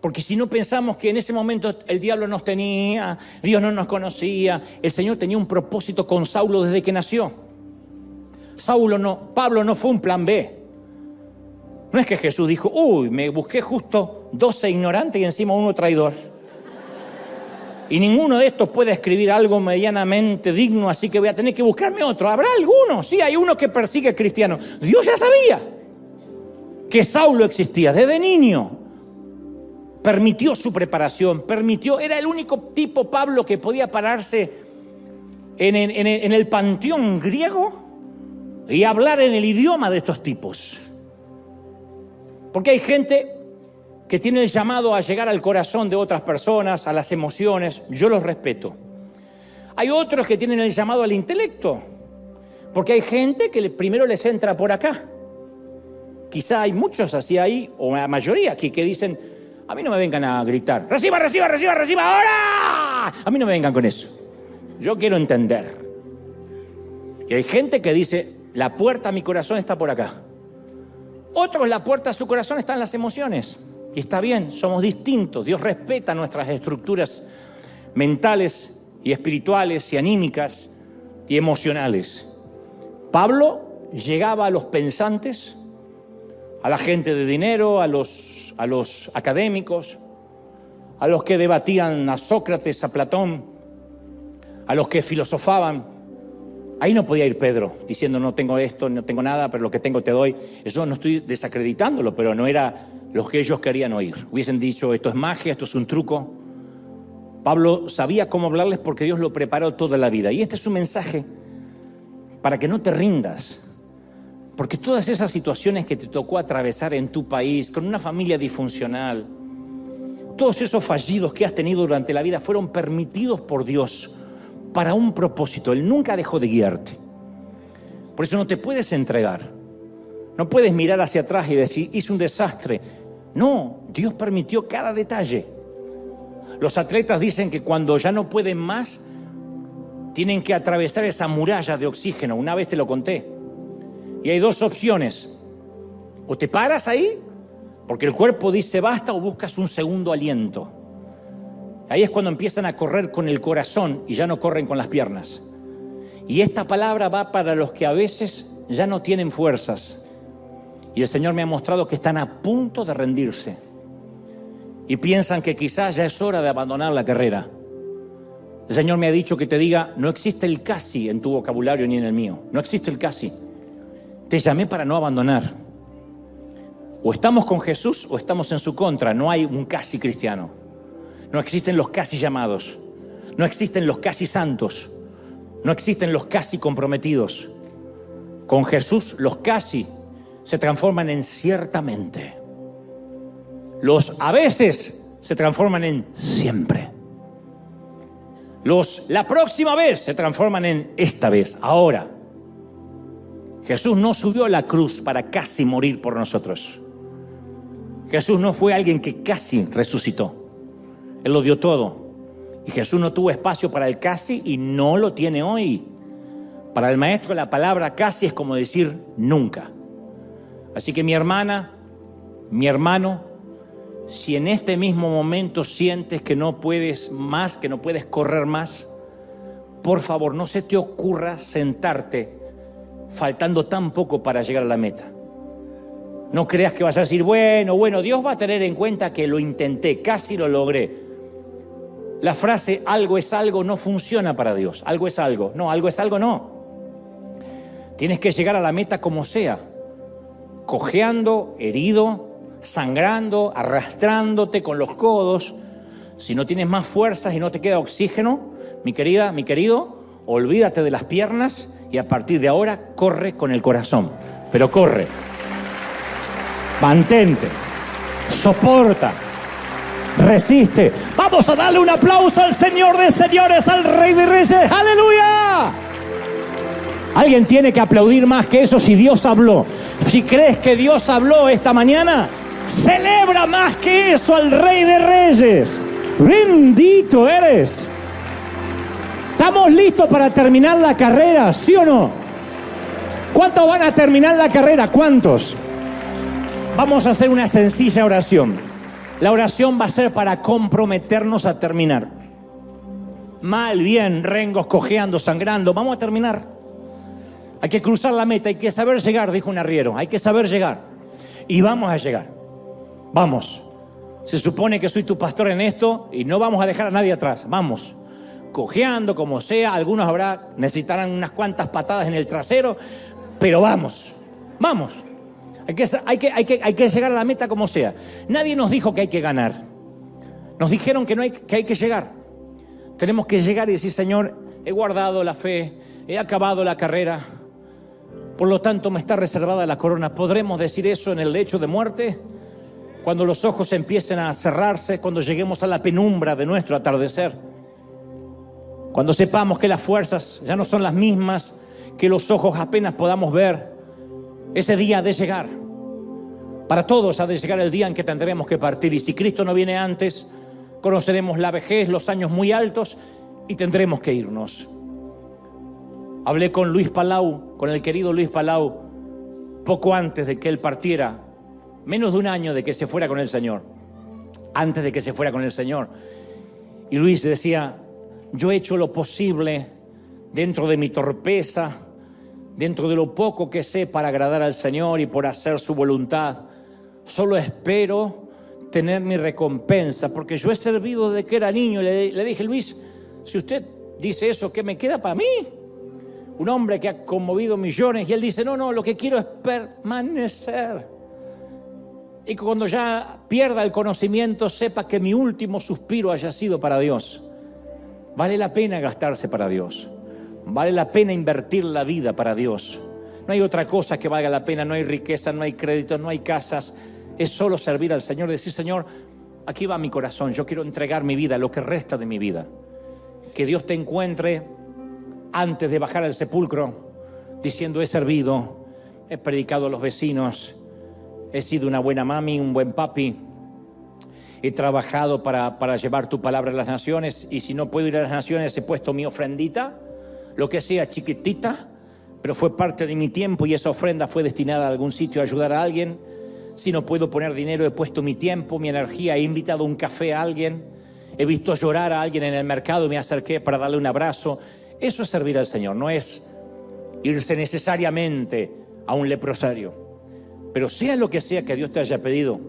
Porque si no pensamos que en ese momento el diablo nos tenía, Dios no nos conocía, el Señor tenía un propósito con Saulo desde que nació. Pablo no fue un plan B. No es que Jesús dijo, uy, me busqué justo 12 ignorantes y encima uno traidor. Y ninguno de estos puede escribir algo medianamente digno, así que voy a tener que buscarme otro. ¿Habrá alguno? Sí, hay uno que persigue cristianos. Dios ya sabía que Saulo existía desde niño. Permitió su preparación, era el único tipo, Pablo, que podía pararse en el panteón griego y hablar en el idioma de estos tipos. Porque hay gente que tiene el llamado a llegar al corazón de otras personas, a las emociones, yo los respeto. Hay otros que tienen el llamado al intelecto, porque hay gente que primero les entra por acá. Quizá hay muchos así ahí, o la mayoría aquí, que dicen, a mí no me vengan a gritar, reciba, ahora. A mí no me vengan con eso. Yo quiero entender. Y hay gente que dice, la puerta a mi corazón está por acá. Otros, la puerta a su corazón está en las emociones. Y está bien, somos distintos. Dios respeta nuestras estructuras mentales y espirituales y anímicas y emocionales. Pablo llegaba a los pensantes, a la gente de dinero, a los académicos, a los que debatían a Sócrates, a Platón, a los que filosofaban. Ahí no podía ir Pedro diciendo no tengo esto, no tengo nada, pero lo que tengo te doy. Eso no estoy desacreditándolo, pero no era lo que ellos querían oír. Hubiesen dicho esto es magia, esto es un truco. Pablo sabía cómo hablarles porque Dios lo preparó toda la vida. Y este es un mensaje para que no te rindas. Porque todas esas situaciones que te tocó atravesar en tu país, con una familia disfuncional, todos esos fallidos que has tenido durante la vida fueron permitidos por Dios para un propósito. Él nunca dejó de guiarte. Por eso no te puedes entregar. No puedes mirar hacia atrás y decir, hice un desastre. No, Dios permitió cada detalle. Los atletas dicen que cuando ya no pueden más, tienen que atravesar esa muralla de oxígeno. Una vez te lo conté. Y hay dos opciones. O te paras ahí, porque el cuerpo dice basta, o buscas un segundo aliento. Ahí es cuando empiezan a correr con el corazón y ya no corren con las piernas. Y esta palabra va para los que a veces ya no tienen fuerzas. Y el Señor me ha mostrado que están a punto de rendirse. Y piensan que quizás ya es hora de abandonar la carrera. El Señor me ha dicho que te diga, no existe el casi en tu vocabulario ni en el mío. No existe el casi. Te llamé para no abandonar. O estamos con Jesús o estamos en su contra. No hay un casi cristiano. No existen los casi llamados. No existen los casi santos. No existen los casi comprometidos. Con Jesús los casi se transforman en ciertamente. Los a veces se transforman en siempre. Los la próxima vez se transforman en esta vez, ahora. Jesús no subió a la cruz para casi morir por nosotros. Jesús no fue alguien que casi resucitó. Él lo dio todo. Y Jesús no tuvo espacio para el casi y no lo tiene hoy. Para el maestro la palabra casi es como decir nunca. Así que mi hermana, mi hermano, si en este mismo momento sientes que no puedes más, que no puedes correr más, por favor, no se te ocurra sentarte faltando tan poco para llegar a la meta. No creas que vas a decir, bueno, Dios va a tener en cuenta que lo intenté, casi lo logré. La frase algo es algo no funciona para Dios. Algo es algo. No, algo es algo no. Tienes que llegar a la meta como sea. Cojeando, herido, sangrando, arrastrándote con los codos. Si no tienes más fuerzas y no te queda oxígeno, mi querida, mi querido, olvídate de las piernas y a partir de ahora corre con el corazón. Pero corre. Mantente. Soporta. Resiste. Vamos a darle un aplauso al Señor de señores, al Rey de Reyes. ¡Aleluya! Alguien tiene que aplaudir más que eso si Dios habló. Si crees que Dios habló esta mañana, celebra más que eso al Rey de Reyes. Bendito eres. ¿Estamos listos para terminar la carrera? ¿Sí o no? ¿Cuántos van a terminar la carrera? ¿Cuántos? Vamos a hacer una sencilla oración. La oración va a ser para comprometernos a terminar. Mal, bien, rengos, cojeando, sangrando. Vamos a terminar. Hay que cruzar la meta, hay que saber llegar, dijo un arriero. Hay que saber llegar. Y vamos a llegar. Vamos. Se supone que soy tu pastor en esto y no vamos a dejar a nadie atrás. Vamos. Cojeando, como sea. Algunos necesitarán unas cuantas patadas en el trasero. Pero vamos. Vamos. Hay que llegar a la meta como sea. Nadie nos dijo que hay que ganar. Nos dijeron que hay que llegar. Tenemos que llegar y decir, Señor, he guardado la fe, he acabado la carrera, por lo tanto me está reservada la corona. ¿Podremos decir eso en el lecho de muerte? Cuando los ojos empiecen a cerrarse, cuando lleguemos a la penumbra de nuestro atardecer, cuando sepamos que las fuerzas ya no son las mismas, que los ojos apenas podamos ver, ese día ha de llegar. Para todos ha de llegar el día en que tendremos que partir. Y si Cristo no viene antes, conoceremos la vejez, los años muy altos y tendremos que irnos. Hablé con Luis Palau, con el querido Luis Palau, poco antes de que él partiera, menos de un año de que se fuera con el Señor, antes de que se fuera con el Señor. Y Luis decía, yo he hecho lo posible dentro de mi torpeza, dentro de lo poco que sé para agradar al Señor y por hacer su voluntad. Solo espero tener mi recompensa, porque yo he servido desde que era niño. Le dije, Luis, si usted dice eso, ¿qué me queda para mí? Un hombre que ha conmovido millones. Y él dice, no, lo que quiero es permanecer. Y cuando ya pierda el conocimiento, sepa que mi último suspiro haya sido para Dios. Vale la pena gastarse para Dios. Vale la pena invertir la vida para Dios. No hay otra cosa que valga la pena. No hay riqueza, no hay crédito, no hay casas. Es solo servir al Señor. Decir, Señor, aquí va mi corazón. Yo quiero entregar mi vida, lo que resta de mi vida. Que Dios te encuentre antes de bajar al sepulcro diciendo, he servido, he predicado a los vecinos, he sido una buena mami, un buen papi, he trabajado para llevar tu palabra a las naciones, y si no puedo ir a las naciones he puesto mi ofrendita, lo que sea, chiquitita, pero fue parte de mi tiempo y esa ofrenda fue destinada a algún sitio a ayudar a alguien. Si no puedo poner dinero, he puesto mi tiempo, mi energía, he invitado un café a alguien, he visto llorar a alguien en el mercado y me acerqué para darle un abrazo. Eso es servir al Señor, no es irse necesariamente a un leprosario. Pero sea lo que sea que Dios te haya pedido,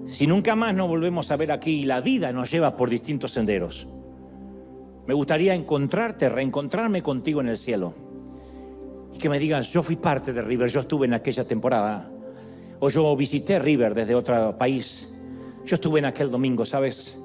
si nunca más nos volvemos a ver aquí y la vida nos lleva por distintos senderos, me gustaría encontrarte, reencontrarme contigo en el cielo y que me digas, yo fui parte de River, yo estuve en aquella temporada, o yo visité River desde otro país, yo estuve en aquel domingo, ¿sabes?